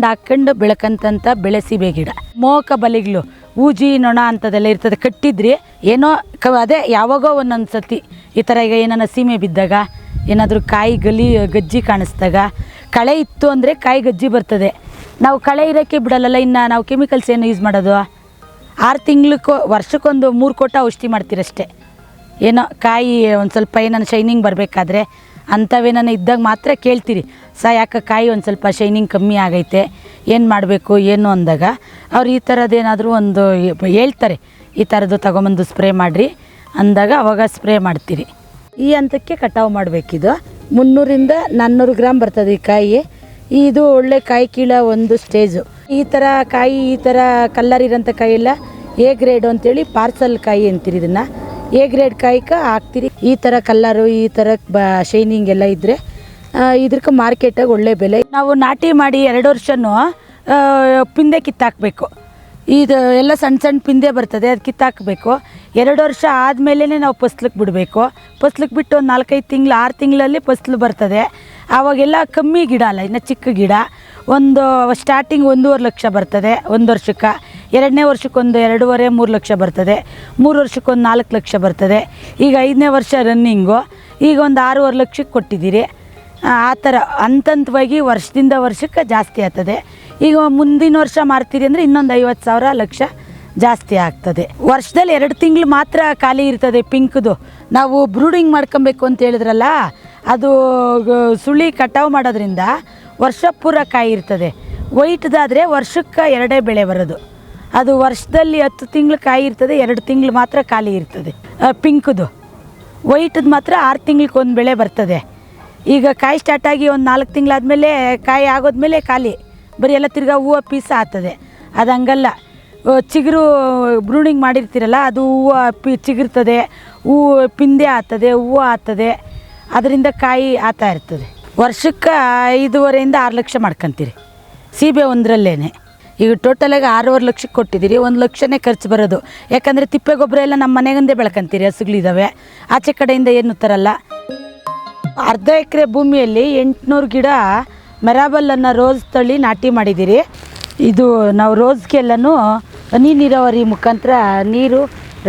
ಹಾಕ್ಕೊಂಡು ಬೆಳ್ಕಂತ ಬೆಳೆಸಿಬೇ ಗಿಡ. ಮೋಹಕ ಬಲೆಗಳು, ಊಜಿ, ನೊಣ ಅಂಥದ್ದೆಲ್ಲ ಇರ್ತದೆ. ಕಟ್ಟಿದ್ರಿ ಏನೋ ಅದೇ ಯಾವಾಗೋ ಒಂದೊಂದು ಸತಿ ಈ ಥರ ಈಗ ಏನಾನ ಸೀಮೆ ಬಿದ್ದಾಗ, ಏನಾದರೂ ಕಾಯಿ ಗಜ್ಜಿ ಕಾಣಿಸ್ದಾಗ, ಕಳೆ ಇತ್ತು ಅಂದರೆ ಕಾಯಿ ಗಜ್ಜಿ ಬರ್ತದೆ. ನಾವು ಕಳೆ ಇರೋಕ್ಕೆ ಬಿಡಲ್ಲ. ಇನ್ನು ನಾವು ಕೆಮಿಕಲ್ಸ್ ಏನು ಯೂಸ್ ಮಾಡೋದು, 6 ತಿಂಗ್ಳಕ್ಕೋ ವರ್ಷಕ್ಕೊಂದು 3 ಕೋಟ ಔಷಧಿ ಮಾಡ್ತೀರಷ್ಟೇ. ಏನೋ ಕಾಯಿ ಒಂದು ಸ್ವಲ್ಪ ಏನಾನ ಶೈನಿಂಗ್ ಬರಬೇಕಾದ್ರೆ ಅಂಥವೇನಾನ ಇದ್ದಾಗ ಮಾತ್ರ ಕೇಳ್ತೀರಿ, ಯಾಕೆ ಕಾಯಿ ಒಂದು ಸ್ವಲ್ಪ ಶೈನಿಂಗ್ ಕಮ್ಮಿ ಆಗೈತೆ, ಏನು ಮಾಡಬೇಕು ಏನು ಅಂದಾಗ ಅವ್ರು ಈ ಥರದ್ದೇನಾದರೂ ಒಂದು ಹೇಳ್ತಾರೆ, ಈ ಥರದ್ದು ತಗೊಂಬಂದು ಸ್ಪ್ರೇ ಮಾಡಿರಿ ಅಂದಾಗ ಅವಾಗ ಸ್ಪ್ರೇ ಮಾಡ್ತೀರಿ. ಈ ಹಂತಕ್ಕೆ ಕಟಾವು ಮಾಡಬೇಕಿದು. 300ರಿಂದ 400 ಗ್ರಾಮ್ ಬರ್ತದೆ ಈ ಕಾಯಿ. ಇದು ಒಳ್ಳೆ ಕಾಯಿ ಕೀಳ ಒಂದು ಸ್ಟೇಜು. ಈ ಥರ ಕಾಯಿ, ಈ ಥರ ಕಲ್ಲರ್ ಇರೋಂಥ ಕಾಯಿಯೆಲ್ಲ A ಗ್ರೇಡು ಅಂತೇಳಿ ಪಾರ್ಸಲ್ ಕಾಯಿ ಅಂತೀರಿ. ಇದನ್ನು A ಗ್ರೇಡ್ ಕಾಯಿಗೆ ಹಾಕ್ತೀರಿ. ಈ ಥರ ಕಲ್ಲರು, ಈ ಥರ ಶೈನಿಂಗ್ ಎಲ್ಲ ಇದ್ದರೆ ಇದಕ್ಕೆ ಮಾರ್ಕೆಟಾಗಿ ಒಳ್ಳೆ ಬೆಲೆ. ನಾವು ನಾಟಿ ಮಾಡಿ 2 ವರ್ಷನೂ ಪಿಂದೆ ಕಿತ್ತಾಕಬೇಕು. ಇದು ಎಲ್ಲ ಸಣ್ಣ ಸಣ್ಣ ಪಿಂದೆ ಬರ್ತದೆ, ಅದು ಕಿತ್ತಾಕಬೇಕು. 2 ವರ್ಷ ಆದಮೇಲೆ ನಾವು ಫಸ್ಲಿಗೆ ಬಿಡಬೇಕು. ಫಸ್ಲಿಗೆ ಬಿಟ್ಟು ಒಂದು 4-5 ತಿಂಗಳು 6 ತಿಂಗಳಲ್ಲಿ ಫಸ್ಲು ಬರ್ತದೆ. ಆವಾಗೆಲ್ಲ ಕಮ್ಮಿ ಗಿಡ ಅಲ್ಲ, ಇನ್ನು ಚಿಕ್ಕ ಗಿಡ. ಒಂದು ಸ್ಟಾರ್ಟಿಂಗ್ 1.5 ಲಕ್ಷ ಬರ್ತದೆ 1 ವರ್ಷಕ್ಕೆ. 2ನೇ ವರ್ಷಕ್ಕೊಂದು 2.5-3 ಲಕ್ಷ ಬರ್ತದೆ. 3 ವರ್ಷಕ್ಕೊಂದು 4 ಲಕ್ಷ ಬರ್ತದೆ. ಈಗ 5ನೇ ವರ್ಷ ರನ್ನಿಂಗು, ಈಗ ಒಂದು 6.5 ಲಕ್ಷಕ್ಕೆ ಕೊಟ್ಟಿದ್ದೀರಿ. ಆ ಥರ ಹಂತವಾಗಿ ವರ್ಷದಿಂದ ವರ್ಷಕ್ಕೆ ಜಾಸ್ತಿ ಆಗ್ತದೆ. ಈಗ ಮುಂದಿನ ವರ್ಷ ಮಾರ್ತೀರಿ ಅಂದರೆ ಇನ್ನೊಂದು 50,000 ಲಕ್ಷ ಜಾಸ್ತಿ ಆಗ್ತದೆ. ವರ್ಷದಲ್ಲಿ 2 ತಿಂಗಳು ಮಾತ್ರ ಖಾಲಿ ಇರ್ತದೆ ಪಿಂಕ್ದು. ನಾವು ಬ್ರೂಡಿಂಗ್ ಮಾಡ್ಕೊಬೇಕು ಅಂತ ಹೇಳಿದ್ರಲ್ಲ, ಅದು ಸುಳಿ ಕಟಾವು ಮಾಡೋದ್ರಿಂದ ವರ್ಷ ಪೂರ ಕಾಯಿ ಇರ್ತದೆ. ವೈಟ್ದಾದರೆ ವರ್ಷಕ್ಕೆ 2 ಬೆಳೆ ಬರೋದು. ಅದು ವರ್ಷದಲ್ಲಿ 10 ತಿಂಗಳು ಕಾಯಿ ಇರ್ತದೆ, 2 ತಿಂಗಳು ಮಾತ್ರ ಖಾಲಿ ಇರ್ತದೆ ಪಿಂಕ್ದು. ವೈಟ್ದು ಮಾತ್ರ 6 ತಿಂಗ್ಳಿಗೆ 1 ಬೆಳೆ ಬರ್ತದೆ. ಈಗ ಕಾಯಿ ಸ್ಟಾರ್ಟಾಗಿ ಒಂದು 4 ತಿಂಗಳಾದಮೇಲೆ ಕಾಯಿ ಆಗೋದ್ಮೇಲೆ ಖಾಲಿ, ಬರೀ ಎಲ್ಲ ತಿರ್ಗಾ ಹೂವು ಪೀಸ್ ಆಗ್ತದೆ. ಅದು ಹಂಗಲ್ಲ, ಚಿಗುರು ಬ್ರೂಡಿಂಗ್ ಮಾಡಿರ್ತೀರಲ್ಲ, ಅದು ಹೂವು ಚಿಗುರ್ತದೆ, ಹೂವು ಪಿಂದೆ ಆಗ್ತದೆ, ಹೂವು ಆಗ್ತದೆ, ಅದರಿಂದ ಕಾಯಿ ಆಗ್ತಾ ಇರ್ತದೆ. ವರ್ಷಕ್ಕೆ 5.5 6 ಲಕ್ಷ ಮಾಡ್ಕೊತೀರಿ ಸೀಬೆ ಒಂದರಲ್ಲೇ. ಈಗ ಟೋಟಲಾಗಿ 6.5 ಲಕ್ಷಕ್ಕೆ ಕೊಟ್ಟಿದ್ದೀರಿ. 1 ಲಕ್ಷನೇ ಖರ್ಚು ಬರೋದು. ಯಾಕಂದರೆ ತಿಪ್ಪೆ ಗೊಬ್ಬರ ಎಲ್ಲ ನಮ್ಮ ಮನೆಗಂದೇ ಬೆಳ್ಕೊಂತೀರಿ, ಹಸುಗಳಿದ್ದಾವೆ, ಆಚೆ ಕಡೆಯಿಂದ ಏನು ತರಲ್ಲ. ಅರ್ಧ ಎಕರೆ ಭೂಮಿಯಲ್ಲಿ 800 ಗಿಡ ಮೆರಾಬಲ್ ಅನ್ನೋ ರೋಸ್ ತಳಿ ನಾಟಿ ಮಾಡಿದ್ದೀರಿ. ಇದು ನಾವು ರೋಸ್ಗೆಲ್ಲನೂ ಹನಿ ನೀರಾವರಿ ಮುಖಾಂತರ ನೀರು,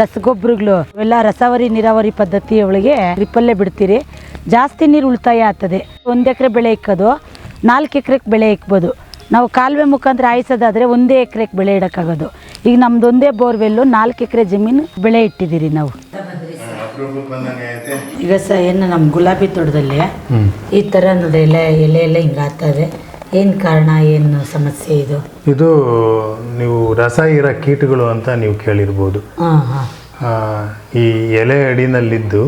ರಸಗೊಬ್ಬರಗಳು ಎಲ್ಲ ರಸಾವರಿ ನೀರಾವರಿ ಪದ್ಧತಿ ಒಳಗೆ ಡ್ರಿಪ್ಪಲ್ಲೇ ಬಿಡ್ತೀರಿ. ಜಾಸ್ತಿ ನೀರು ಉಳಿತಾಯ ಆಗ್ತದೆ. 1 ಎಕರೆ ಬೆಳೆ ಇಕ್ಕೋದು 4 ಎಕರೆಗೆ ಬೆಳೆ ಇಕ್ಬೋದು. ನಾವು ಕಾಲುವೆ ಮುಖಾಂತರ ಹಾಯಿಸೋದಾದರೆ 1 ಎಕರೆಗೆ ಬೆಳೆ ಇಡೋಕ್ಕಾಗೋದು. ಈಗ ನಮ್ದು ಒಂದೇ ಬೋರ್ವೆಲ್ಲು 4 ಎಕರೆ ಜಮೀನು ಬೆಳೆ ಇಟ್ಟಿದ್ದೀರಿ ನಾವು. ಈಗ ಏನು ನಮ್ಮ ಗುಲಾಬಿ ತೋಟದಲ್ಲಿ ಈ ಥರ ನೋಡಿ ಎಲೆ ಎಲ್ಲ ಹಿಂಗೆ ಆಗ್ತದೆ. ಏನು ಕಾರಣ, ಏನು ಸಮಸ್ಯೆ ಇದು? ಇದು ನೀವು ರಸ ಇರೋ ಕೀಟಗಳು ಅಂತ ನೀವು ಕೇಳಿರ್ಬೋದು. ಈ ಎಲೆ ಅಡಿನಲ್ಲಿದ್ದು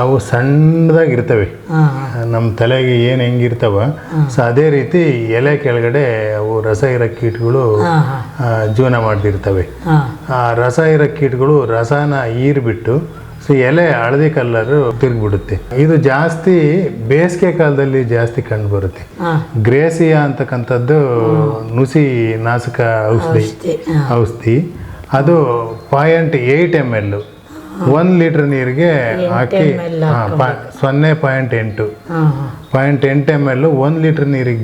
ಅವು ಸಣ್ಣದಾಗಿರ್ತವೆ, ನಮ್ಮ ತಲೆಗೆ ಏನು ಹೆಂಗಿರ್ತವ ಸೊ ಅದೇ ರೀತಿ ಎಲೆ ಕೆಳಗಡೆ ಅವು ರಸ ಇರೋ ಕೀಟಗಳು ಜೀವನ ಮಾಡ್ತಿರ್ತವೆ. ಆ ರಸ ಇರೋ ಕೀಟಗಳು ರಸನ ಹೀರ್ಬಿಟ್ಟು ಸೊ ಎಲೆ ಹಳದಿ ಕಲರ್ ತಿರುಗಿಬಿಡುತ್ತೆ. ಇದು ಜಾಸ್ತಿ ಬೇಸಿಗೆ ಕಾಲದಲ್ಲಿ ಜಾಸ್ತಿ ಕಂಡು ಬರುತ್ತೆ. ಗ್ರೇಸಿಯಾ ಅಂತಕ್ಕಂಥದ್ದು ನುಸಿ ನಾಶಕ ಔಷಧಿ. ಅದು 0.8 ml 1 ಲೀಟರ್ ನೀರಿಗೆ ಹಾಕಿ 0.8 ml 1 ಲೀಟರ್ ನೀರಿಗೆ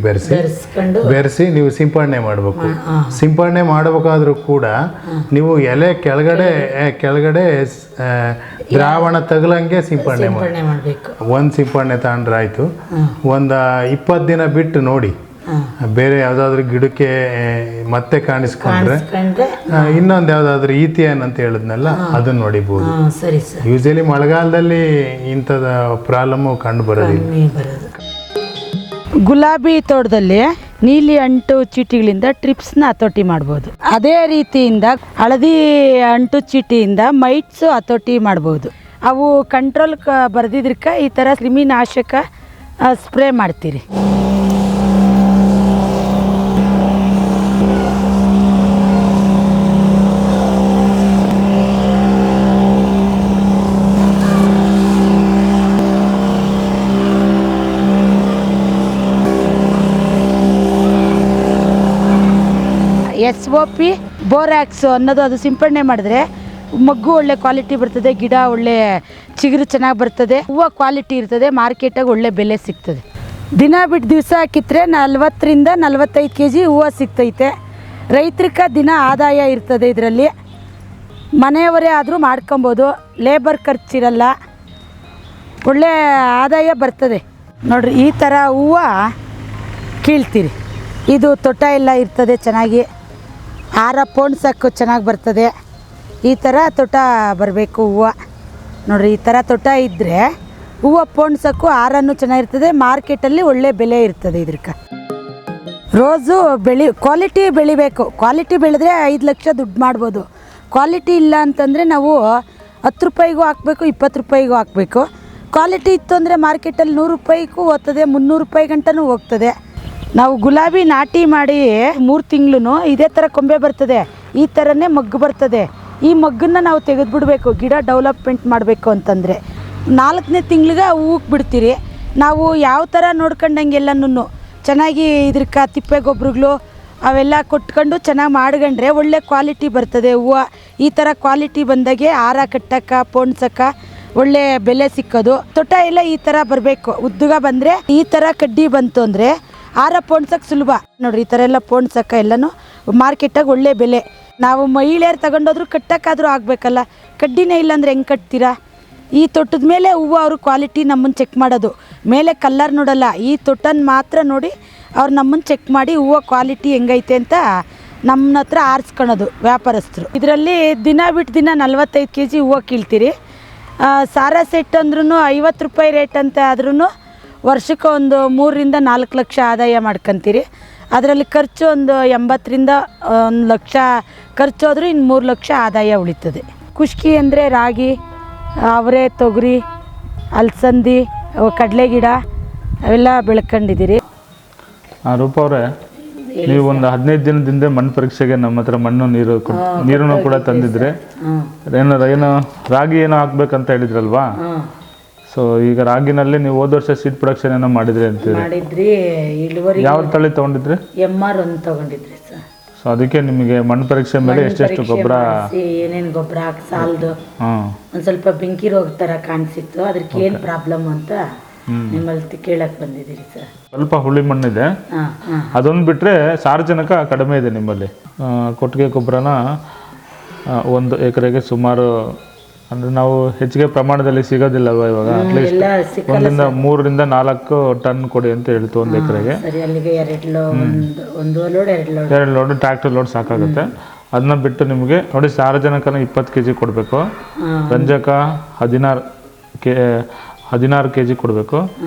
ಬೆರೆಸಿ ನೀವು ಸಿಂಪಡಣೆ ಮಾಡಬೇಕು. ಸಿಂಪಡಣೆ ಮಾಡಬೇಕಾದ್ರೂ ಕೂಡ ನೀವು ಎಲೆ ಕೆಳಗಡೆ ದ್ರಾವಣ ತಗಲಂಗೆ ಸಿಂಪಡಣೆ ಮಾಡಬೇಕು. 1 ಸಿಂಪಡಣೆ ತಗೊಂಡ್ರೆ ಆಯಿತು. ಒಂದು 20 ದಿನ ಬಿಟ್ಟು ನೋಡಿ, ಬೇರೆ ಯಾವುದಾದ್ರೂ ಗಿಡಕ್ಕೆ ಮತ್ತೆ ಕಾಣಿಸ್ಕೊಂಡ್ರೆ ಇನ್ನೊಂದು ಯಾವುದಾದ್ರೂ ಈಥಿಯನ್ ಅಂತ ಹೇಳಿದ್ನಲ್ಲ ಅದನ್ನ ನೋಡಿಬೋದು. ಯೂಶಲಿ ಮಳೆಗಾಲದಲ್ಲಿ ಇಂಥದ ಪ್ರಾಬ್ಲಮ್ಮು ಕಂಡು ಬರೋದಿಲ್ಲ. ಗುಲಾಬಿ ತೋಟದಲ್ಲಿ ನೀಲಿ ಅಂಟು ಚೀಟಿಗಳಿಂದ ಟ್ರಿಪ್ಸ್ನ ಹತೋಟಿ ಮಾಡ್ಬೋದು. ಅದೇ ರೀತಿಯಿಂದ ಹಳದಿ ಅಂಟು ಚೀಟಿಯಿಂದ ಮೈಟ್ಸು ಹತೋಟಿ ಮಾಡ್ಬೋದು. ಅವು ಕಂಟ್ರೋಲ್ ಬರ್ದಿದ್ರಕ್ಕೆ ಈ ಥರ ಕ್ರಿಮಿನಾಶಕ ಸ್ಪ್ರೇ ಮಾಡ್ತೀರಿ. SOP ಬೋರಾಕ್ಸು ಅನ್ನೋದು ಅದು ಸಿಂಪಡಣೆ ಮಾಡಿದ್ರೆ ಮಗ್ಗು ಒಳ್ಳೆ ಕ್ವಾಲಿಟಿ ಬರ್ತದೆ, ಗಿಡ ಒಳ್ಳೆ ಚಿಗುರು ಚೆನ್ನಾಗಿ ಬರ್ತದೆ, ಹೂವು ಕ್ವಾಲಿಟಿ ಇರ್ತದೆ, ಮಾರ್ಕೆಟಾಗಿ ಒಳ್ಳೆ ಬೆಲೆ ಸಿಗ್ತದೆ. ದಿನ ಬಿಟ್ಟು ದಿವಸ ಕಿತ್ತರೆ 40 ರಿಂದ 45 kg ಹೂವು ಸಿಗ್ತೈತೆ. ರೈತರಿಗೆ ದಿನ ಆದಾಯ ಇರ್ತದೆ. ಇದರಲ್ಲಿ ಮನೆಯವರೇ ಆದರೂ ಮಾಡ್ಕೊಬೋದು, ಲೇಬರ್ ಖರ್ಚಿರಲ್ಲ, ಒಳ್ಳೆ ಆದಾಯ ಬರ್ತದೆ. ನೋಡ್ರಿ ಈ ಥರ ಹೂವು ಕೀಳ್ತೀರಿ. ಇದು ತೋಟ ಎಲ್ಲ ಇರ್ತದೆ ಚೆನ್ನಾಗಿ, ಹಾರ ಪೋಣ್ಸಕ್ಕೆ ಚೆನ್ನಾಗಿ ಬರ್ತದೆ. ಈ ಥರ ತೋಟ ಬರಬೇಕು ಹೂವು. ನೋಡಿರಿ ಈ ಥರ ತೋಟ ಇದ್ದರೆ ಹೂವು ಪೋಣ್ಸಕ್ಕೂ ಹಾರನೂ ಚೆನ್ನಾಗಿರ್ತದೆ, ಮಾರ್ಕೆಟಲ್ಲಿ ಒಳ್ಳೆ ಬೆಲೆ ಇರ್ತದೆ. ಇದಕ್ಕೆ ರೋಸು ಕ್ವಾಲಿಟಿ ಬೆಳಿಬೇಕು. ಕ್ವಾಲಿಟಿ ಬೆಳೆದ್ರೆ 5 ಲಕ್ಷ ದುಡ್ಡು ಮಾಡ್ಬೋದು. ಕ್ವಾಲಿಟಿ ಇಲ್ಲ ಅಂತಂದರೆ ನಾವು 10 ರೂಪಾಯಿಗೂ ಹಾಕಬೇಕು, 20 ರೂಪಾಯಿಗೂ ಹಾಕಬೇಕು. ಕ್ವಾಲಿಟಿ ಇತ್ತು ಅಂದರೆ ಮಾರ್ಕೆಟಲ್ಲಿ 100 ರೂಪಾಯಿಗೂ ಹೋಗ್ತದೆ, 300 ರೂಪಾಯಿ ಗಂಟನೂ ಹೋಗ್ತದೆ. ನಾವು ಗುಲಾಬಿ ನಾಟಿ ಮಾಡಿ 3 ತಿಂಗಳು ಇದೇ ಥರ ಕೊಂಬೆ ಬರ್ತದೆ, ಈ ಥರನೇ ಮಗ್ಗು ಬರ್ತದೆ. ಈ ಮಗ್ಗನ್ನು ನಾವು ತೆಗೆದುಬಿಡ್ಬೇಕು ಗಿಡ ಡೆವಲಪ್ಮೆಂಟ್ ಮಾಡಬೇಕು ಅಂತಂದರೆ. 4ನೇ ತಿಂಗಳಿಗೆ ಹೂಕ್ಕೆ ಬಿಡ್ತೀರಿ. ನಾವು ಯಾವ ಥರ ನೋಡ್ಕೊಂಡಂಗೆಲ್ಲನೂ ಚೆನ್ನಾಗಿ ಇದಕ್ಕೆ ತಿಪ್ಪೆ ಗೊಬ್ಬರಗಳು ಅವೆಲ್ಲ ಕೊಟ್ಕೊಂಡು ಚೆನ್ನಾಗಿ ಮಾಡ್ಕೊಂಡ್ರೆ ಒಳ್ಳೆ ಕ್ವಾಲಿಟಿ ಬರ್ತದೆ ಹೂವು. ಈ ಥರ ಕ್ವಾಲಿಟಿ ಬಂದಾಗೆ ಹಾರ ಕಟ್ಟಕ್ಕೆ ಪೋಣ್ಸಕ್ಕೆ ಒಳ್ಳೆ ಬೆಲೆ ಸಿಕ್ಕೋದು. ತೋಟ ಎಲ್ಲ ಈ ಥರ ಬರಬೇಕು, ಉದ್ದುಗ ಬಂದರೆ ಈ ಥರ ಕಡ್ಡಿ ಬಂತು ಅಂದರೆ ಹಾರ ಪೋಣ್ಸಕ್ಕೆ ಸುಲಭ. ನೋಡ್ರಿ ಈ ಥರ ಎಲ್ಲ ಪೋಣ್ಸಕ್ಕೆ ಎಲ್ಲನೂ ಮಾರ್ಕೆಟಾಗಿ ಒಳ್ಳೆ ಬೆಲೆ. ನಾವು ಮಹಿಳೆಯರು ತಗೊಂಡೋದ್ರು ಕಟ್ಟಕ್ಕಾದರೂ ಆಗಬೇಕಲ್ಲ, ಕಡ್ಡಿನೇ ಇಲ್ಲಾಂದ್ರೆ ಹೆಂಗೆ ಕಟ್ತೀರಾ? ಈ ತೊಟ್ಟದ ಮೇಲೆ ಹೂವು ಅವರು ಕ್ವಾಲಿಟಿ ನಮ್ಮನ್ನು ಚೆಕ್ ಮಾಡೋದು, ಮೇಲೆ ಕಲ್ಲರ್ ನೋಡಲ್ಲ, ಈ ತೊಟ್ಟನ್ನು ಮಾತ್ರ ನೋಡಿ ಅವ್ರು ನಮ್ಮನ್ನು ಚೆಕ್ ಮಾಡಿ ಹೂವು ಕ್ವಾಲಿಟಿ ಹೆಂಗೈತೆ ಅಂತ ನಮ್ಮ ಹತ್ರ ಆರಿಸ್ಕೊಳೋದು ವ್ಯಾಪಾರಸ್ಥರು. ಇದರಲ್ಲಿ ದಿನ ಬಿಟ್ಟು ದಿನ 45 kg ಹೂವು ಕೀಳ್ತೀರಿ. ಸಾರಾ ಸೆಟ್ ಅಂದ್ರೂ 50 ರೂಪಾಯಿ ರೇಟ್ ಅಂತ ಆದ್ರೂ ವರ್ಷಕ್ಕೆ ಒಂದು 3 ರಿಂದ 4 ಲಕ್ಷ ಆದಾಯ ಮಾಡ್ಕೊತೀರಿ. ಅದರಲ್ಲಿ ಖರ್ಚು ಒಂದು 80 ರಿಂದ 1 ಲಕ್ಷ ಖರ್ಚು ಹೋದ್ರೂ ಇನ್ನು 3 ಲಕ್ಷ ಆದಾಯ ಉಳಿತದೆ. ಕುಷ್ಕಿ ಅಂದರೆ ರಾಗಿ, ಅವರೆ, ತೊಗರಿ, ಅಲಸಂದಿ, ಕಡಲೆ ಗಿಡ ಅವೆಲ್ಲ ಬೆಳ್ಕೊಂಡಿದ್ದೀರಿ. ರೂಪ ಅವರೇ, ನೀವು ಒಂದು 15 ದಿನದಿಂದ ಮಣ್ಣು ಪರೀಕ್ಷೆಗೆ ನಮ್ಮ ಹತ್ರ ಮಣ್ಣು ನೀರನ್ನು ಕೂಡ ತಂದಿದ್ರೆ ಏನೋ ರಾಗಿ ಏನೋ ಹಾಕ್ಬೇಕಂತ ಹೇಳಿದ್ರಲ್ವಾ? ಸೊ ಈಗ ರಾಗಿನಲ್ಲಿ ನೀವು ಹೋದ ವರ್ಷ ಸೀಡ್ ಪ್ರೊಡಕ್ಷನ್ ಏನೋ ಮಾಡಿದ್ರಿ ಅಂತೀರಿ. ಯಾವ ತಳಿ ತಗೊಂಡಿದ್ರಿ? MR ಒಂದು ತಗೊಂಡಿದ್ರಿ ಸರ್. ಸೊ ಅದಕ್ಕೆ ನಿಮಗೆ ಮಣ್ಣು ಪರೀಕ್ಷೆ ಮೇಲೆ ಎಷ್ಟೆಷ್ಟು ಗೊಬ್ಬರ, ಏನೇನು ಗೊಬ್ಬರ ಹಾಕಿ ಸಾಲದು ಒಂದು ಸ್ವಲ್ಪ ಬೆಂಕಿ ರೋಗ ಥರ ಕಾಣಿಸಿತ್ತು, ಅದಕ್ಕೆ ಏನು ಪ್ರಾಬ್ಲಮ್ ಅಂತ ನಿಮ್ಮಲ್ಲಿ ಕೇಳಕ್ಕೆ ಬಂದಿದ್ದೀರಿ ಸರ್. ಸ್ವಲ್ಪ ಹುಳಿ ಮಣ್ಣಿದೆ, ಅದೊಂದು ಬಿಟ್ಟರೆ ಸಾರಜನಕ ಕಡಿಮೆ ಇದೆ ನಿಮ್ಮಲ್ಲಿ. ಕೊಟ್ಟಿಗೆ ಗೊಬ್ಬರನ 1 ಎಕರೆಗೆ ಸುಮಾರು, ಅಂದರೆ ನಾವು ಹೆಚ್ಚಿಗೆ ಪ್ರಮಾಣದಲ್ಲಿ ಸಿಗೋದಿಲ್ಲವ ಇವಾಗ, ಅಟ್ಲೀಸ್ಟ್ 1 ರಿಂದ 3 ರಿಂದ 4 ಟನ್ ಕೊಡಿ ಅಂತ ಹೇಳ್ತು 1 ಎಕರೆಗೆ. 2 ಲೋಡ್ ಟ್ರ್ಯಾಕ್ಟರ್ ಲೋಡ್ ಸಾಕಾಗುತ್ತೆ. ಅದನ್ನ ಬಿಟ್ಟು ನಿಮಗೆ ನೋಡಿ, ಸಾರಜನಕನ 20 kg ಕೊಡಬೇಕು, ರಂಜಕ 16 kg ಕೊಡಬೇಕು.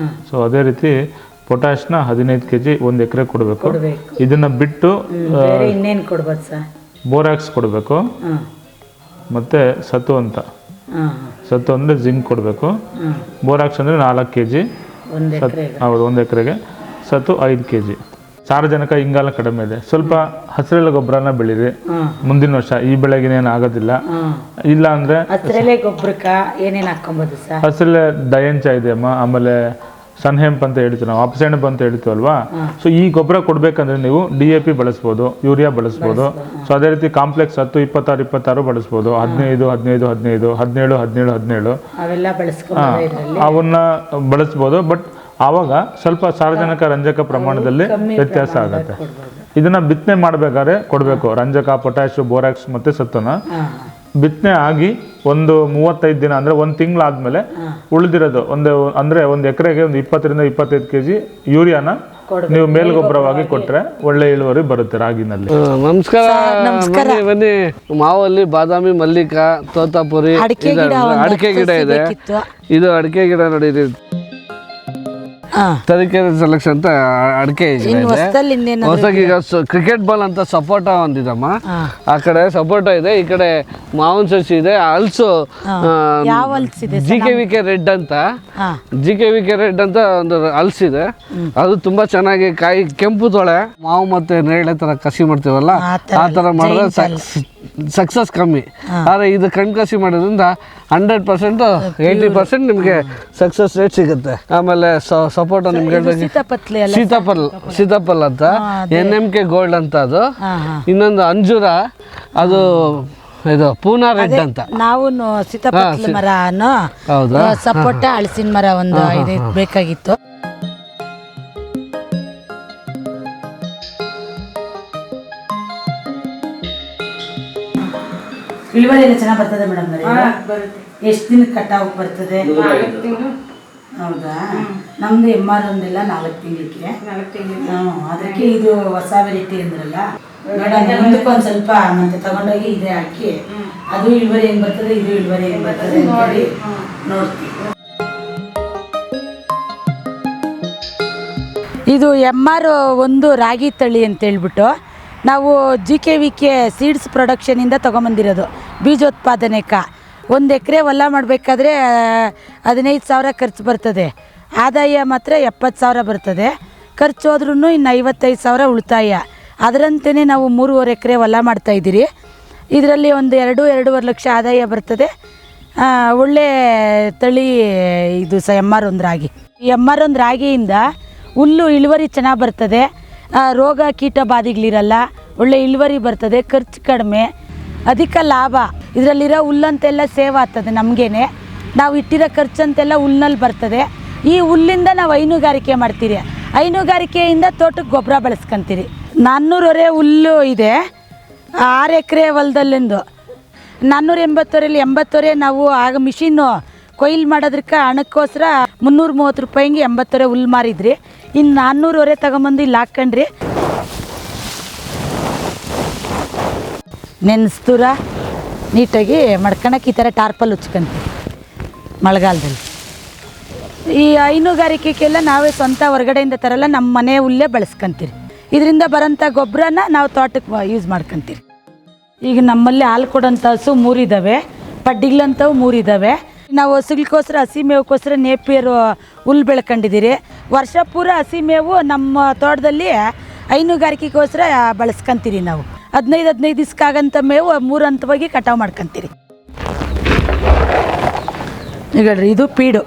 ಸೊ ಅದೇ ರೀತಿ ಪೊಟ್ಯಾಶ್ನ 15 kg 1 ಎಕರೆ ಕೊಡಬೇಕು. ಇದನ್ನ ಬಿಟ್ಟು ಇನ್ನೇನು ಕೊಡ್ಬೋದು ಸರ್? ಬೋರಾಕ್ಸ್ ಕೊಡಬೇಕು, ಮತ್ತು ಸತು ಅಂತ, ಸತು ಅಂದರೆ ಜಿಂಕ್ ಕೊಡಬೇಕು. ಬೋರಾಕ್ಸ್ ಅಂದರೆ 4 kg, ಹೌದು 1 ಎಕರೆಗೆ. ಸತು 5 kg. ಸಾರಜನಕ ಇಂಗಾಲ ಕಡಿಮೆ ಇದೆ. ಸ್ವಲ್ಪ ಹಸಿರೆಲೆ ಗೊಬ್ಬರನ ಬೆಳೀರಿ ಮುಂದಿನ ವರ್ಷ. ಈ ಬೆಳೆಗಿನೇನು ಆಗೋದಿಲ್ಲ. ಇಲ್ಲ ಅಂದರೆ ಹಸಿರೆಲೆ ಗೊಬ್ಬರಕ್ಕೆ ಏನೇನು ಹಾಕ್ಕೊಬೋದು ಸರ್? ಹಸಿರೆಲೆ ದಯಂಚ ಇದೆ ಅಮ್ಮ, ಆಮೇಲೆ ಸನ್ಹೆಂಪ್ ಅಂತ ಹೇಳ್ತೀವಿ ನಾವು, ಅಪ್ಸೆಣಬ್ ಅಂತ ಹೇಳ್ತೀವಲ್ವಾ. ಸೊ ಈ ಗೊಬ್ಬರ ಕೊಡಬೇಕಂದ್ರೆ ನೀವು DAP ಬಳಸ್ಬೋದು, ಯೂರಿಯಾ ಬಳಸ್ಬೋದು. ಸೊ ಅದೇ ರೀತಿ ಕಾಂಪ್ಲೆಕ್ಸ್ 10, 26, 26 ಬಳಸ್ಬೋದು. 15, 15, 15, 17, 17, 17 ಅವನ್ನ ಬಳಸ್ಬೋದು. ಬಟ್ ಆವಾಗ ಸ್ವಲ್ಪ ಸಾರಜನಕ ರಂಜಕ ಪ್ರಮಾಣದಲ್ಲಿ ವ್ಯತ್ಯಾಸ ಆಗುತ್ತೆ. ಇದನ್ನ ಬಿತ್ತನೆ ಮಾಡಬೇಕಾದ್ರೆ ಕೊಡಬೇಕು ರಂಜಕ, ಪೊಟ್ಯಾಶ್, ಬೋರಾಕ್ಸ್ ಮತ್ತು ಸತ್ತುನ. ಬಿತ್ತನೆ ಆಗಿ ಒಂದು 35 ದಿನ ಅಂದರೆ 1 ತಿಂಗಳಾದ್ಮೇಲೆ ಉಳಿದಿರೋದು ಅಂದರೆ 1 ಎಕರೆಗೆ ಒಂದು 20 ರಿಂದ 25 kg ಯೂರಿಯಾನ ನೀವು ಮೇಲ್ಗೊಬ್ಬರವಾಗಿ ಕೊಟ್ಟರೆ ಒಳ್ಳೆ ಇಳುವರಿ ಬರುತ್ತೆ ರಾಗಿನಲ್ಲಿ. ನಮಸ್ಕಾರ. ಬನ್ನಿ, ಮಾವಲ್ಲಿ ಬಾದಾಮಿ, ಮಲ್ಲಿಕ, ತೋತಾಪುರಿ, ಅಡಿಕೆ ಗಿಡ ಇದೆ. ಇದು ಅಡಿಕೆ ಗಿಡ ನೋಡಿ, ತರೀಕೆರೆ ಸೆಲೆಕ್ಷನ್ ಅಂತ ಅಡಿಕೆ ಹೊಸಗಿ. ಈಗ ಕ್ರಿಕೆಟ್ ಬಾಲ್ ಅಂತ ಸಪೋಟ ಒಂದಿದಮ್ಮ, ಆ ಕಡೆ ಸಪೋಟ ಇದೆ, ಈ ಕಡೆ ಮಾವಿನ ಸಸಿ ಇದೆ. ಹಲ್ಸು GKVK ರೆಡ್ ಅಂತ, GKVK ರೆಡ್ ಅಂತ ಒಂದು ಹಲ್ಸಿದೆ. ಅದು ತುಂಬಾ ಚೆನ್ನಾಗಿ ಕಾಯಿ ಕೆಂಪು ತೊಳೆ ಮಾವು ಮತ್ತೆ ನೇರಳೆ ತರ ಕಸಿ ಮಾಡ್ತೀವಲ್ಲ, ಆ ತರ ಮಾಡಿದ್ರೆ ಸಕ್ಸಸ್ ಕಮ್ಮಿ. ಆದ್ರೆ ಇದು ಕಣ್ ಕಸಿ ಮಾಡೋದ್ರಿಂದ 100% 80% ನಿಮ್ಗೆ ಸಕ್ಸಸ್ ರೇಟ್ ಸಿಗುತ್ತೆ. ಆಮೇಲೆ ಸಪೋಟ ನಿಮ್ಗೆ ಸೀತಾಫಲ್ ಅಂತ NMK ಗೋಲ್ಡ್ ಅಂತ ಅದು. ಇನ್ನೊಂದು ಅಂಜೂರ, ಅದು ಇದು ಪೂನಾ ರೆಡ್ ಅಂತ. ನಾವು ಸೀತಾಫಲ ಮರ, ಸಪೋಟ, ಹಲಸಿನ ಮರ ಒಂದು 5 ಬೇಕಾಗಿತ್ತು. ಇಳುವರಿ ಎಲ್ಲ ಚೆನ್ನಾಗಿ ಬರ್ತದೆ ಮೇಡಮ್? ಎಷ್ಟು ದಿನಕ್ಕೆ ಕಟಾವು ಬರ್ತದೆ? ಹೌದಾ? ನಮ್ದು MR ಒಂದೆಲ್ಲ 4 ತಿಂಗಳಿಗೆ. ಅದಕ್ಕೆ ಇದು ಹೊಸ ವೆರೈಟಿ ಅಂದ್ರಲ್ಲ ಮೇಡಮ್, ಮುಂದಕ್ಕೊಂದು ಸ್ವಲ್ಪ ಮತ್ತೆ ತಗೊಂಡೋಗಿ ಇದೇ ಹಾಕಿ ಅದು ಇಳುವರಿ ಹೆಂಗ್ ಬರ್ತದೆ, ಇದು ಇಳುವರಿ ಹೆಂಗ್ ಬರ್ತದೆ ಅಂತೇಳಿ ನೋಡ್ತೀವಿ. ಇದು MR ಒಂದು ರಾಗಿ ತಳಿ ಅಂತ ಹೇಳ್ಬಿಟ್ಟು ನಾವು GKVK ಸೀಡ್ಸ್ ಪ್ರೊಡಕ್ಷನಿಂದ ತೊಗೊಂಬಂದಿರೋದು. ಬೀಜೋತ್ಪಾದನೆಕ 1 ಎಕರೆ ಹೊಲ ಮಾಡಬೇಕಾದ್ರೆ 15,000 ಖರ್ಚು ಬರ್ತದೆ. ಆದಾಯ ಮಾತ್ರ 70,000 ಬರ್ತದೆ. ಖರ್ಚು ಹೋದ್ರೂ ಇನ್ನು 55,000 ಉಳಿತಾಯ. ಅದರಂತೆಯೇ ನಾವು 3.5 ಎಕರೆ ಹೊಲ ಮಾಡ್ತಾಯಿದ್ದೀರಿ. ಇದರಲ್ಲಿ ಒಂದು 2-2.5 ಲಕ್ಷ ಆದಾಯ ಬರ್ತದೆ. ಒಳ್ಳೆ ತಳಿ ಇದು MR ಒಂದು ರಾಗಿ. ಈ MR ಒಂದು ರಾಗಿಯಿಂದ ಹುಲ್ಲು ಇಳುವರಿ ಚೆನ್ನಾಗಿ ಬರ್ತದೆ. ರೋಗ ಕೀಟ ಬಾಧೆಗಳಿರಲ್ಲ, ಒಳ್ಳೆ ಇಳುವರಿ ಬರ್ತದೆ, ಖರ್ಚು ಕಡಿಮೆ, ಅಧಿಕ ಲಾಭ. ಇದರಲ್ಲಿರೋ ಹುಲ್ಲಂತೆಲ್ಲ ಸೇವ್ ಆಗ್ತದೆ ನಮಗೇನೆ. ನಾವು ಇಟ್ಟಿರೋ ಖರ್ಚಂತೆಲ್ಲ ಹುಲ್ಲಿನಲ್ಲಿ ಬರ್ತದೆ. ಈ ಹುಲ್ಲಿಂದ ನಾವು ಹೈನುಗಾರಿಕೆ ಮಾಡ್ತೀರಿ. ಹೈನುಗಾರಿಕೆಯಿಂದ ತೋಟಕ್ಕೆ ಗೊಬ್ಬರ ಬಳಸ್ಕೊಂತೀರಿ. 400 ಹುಲ್ಲು ಇದೆ 6 ಎಕರೆ ಹೊಲದಲ್ಲಿಂದು. 480 80 ನಾವು ಆಗ ಮಿಷಿನ್ನು ಕೊಯ್ಲು ಮಾಡೋದಕ್ಕೆ ಹಣಕ್ಕೋಸ್ಕರ 330 ರೂಪಾಯಿಗೆ 80 ಹುಲ್ಲು ಮಾರಿದ್ರಿ. ಇನ್ನು 400 ತಗೊಂಬಂದು ಇಲ್ಲಿ ಹಾಕ್ಕೊಂಡ್ರಿ. ನೆನೆಸ್ತೂರ ನೀಟಾಗಿ ಮಡ್ಕೊಳಕ್ಕೆ ಈ ಥರ ಟಾರ್ಪಲ್ ಉಚ್ಕೊಂತೀವಿ ಮಳೆಗಾಲದಲ್ಲಿ. ಈ ಹೈನುಗಾರಿಕೆಗೆಲ್ಲ ನಾವೇ ಸ್ವಂತ ಹೊರಗಡೆಯಿಂದ ತರಲ್ಲ, ನಮ್ಮ ಮನೆ ಹುಲ್ಲೇ ಬಳಸ್ಕೊಂತೀರಿ. ಇದರಿಂದ ಬರೋಂಥ ಗೊಬ್ಬರನ ನಾವು ತೋಟಕ್ಕೆ ಯೂಸ್ ಮಾಡ್ಕೊತೀರಿ. ಈಗ ನಮ್ಮಲ್ಲಿ ಹಾಲು ಕೊಡೋಂಥ ಹಸು 3 ಇದ್ದಾವೆ, ಪಡ್ಡಿಗಳಂಥವು 3 ಇದ್ದಾವೆ. ನಾವು ಹಸುಗೋಸ್ಕರ ಹಸಿ ಮೇವಕ್ಕೋಸ್ಕರ ನೇಪಿಯರು ಹುಲ್ಲು ಬೆಳ್ಕೊಂಡಿದ್ದೀರಿ. ವರ್ಷ ಪೂರ ಹಸಿ ಮೇವು ನಮ್ಮ ತೋಟದಲ್ಲಿ ಹೈನುಗಾರಿಕೆಗೋಸ್ಕರ ಬಳಸ್ಕೊಂತೀರಿ. ನಾವು 15 ದಿವ್ಸಕ್ಕಾಗಂಥ ಮೇವು 3 ಹಂತವಾಗಿ ಕಟಾವು ಮಾಡ್ಕೊತೀರಿ. ಈಗ ಹೇಳ್ರಿ, ಇದು ಪೀಡು,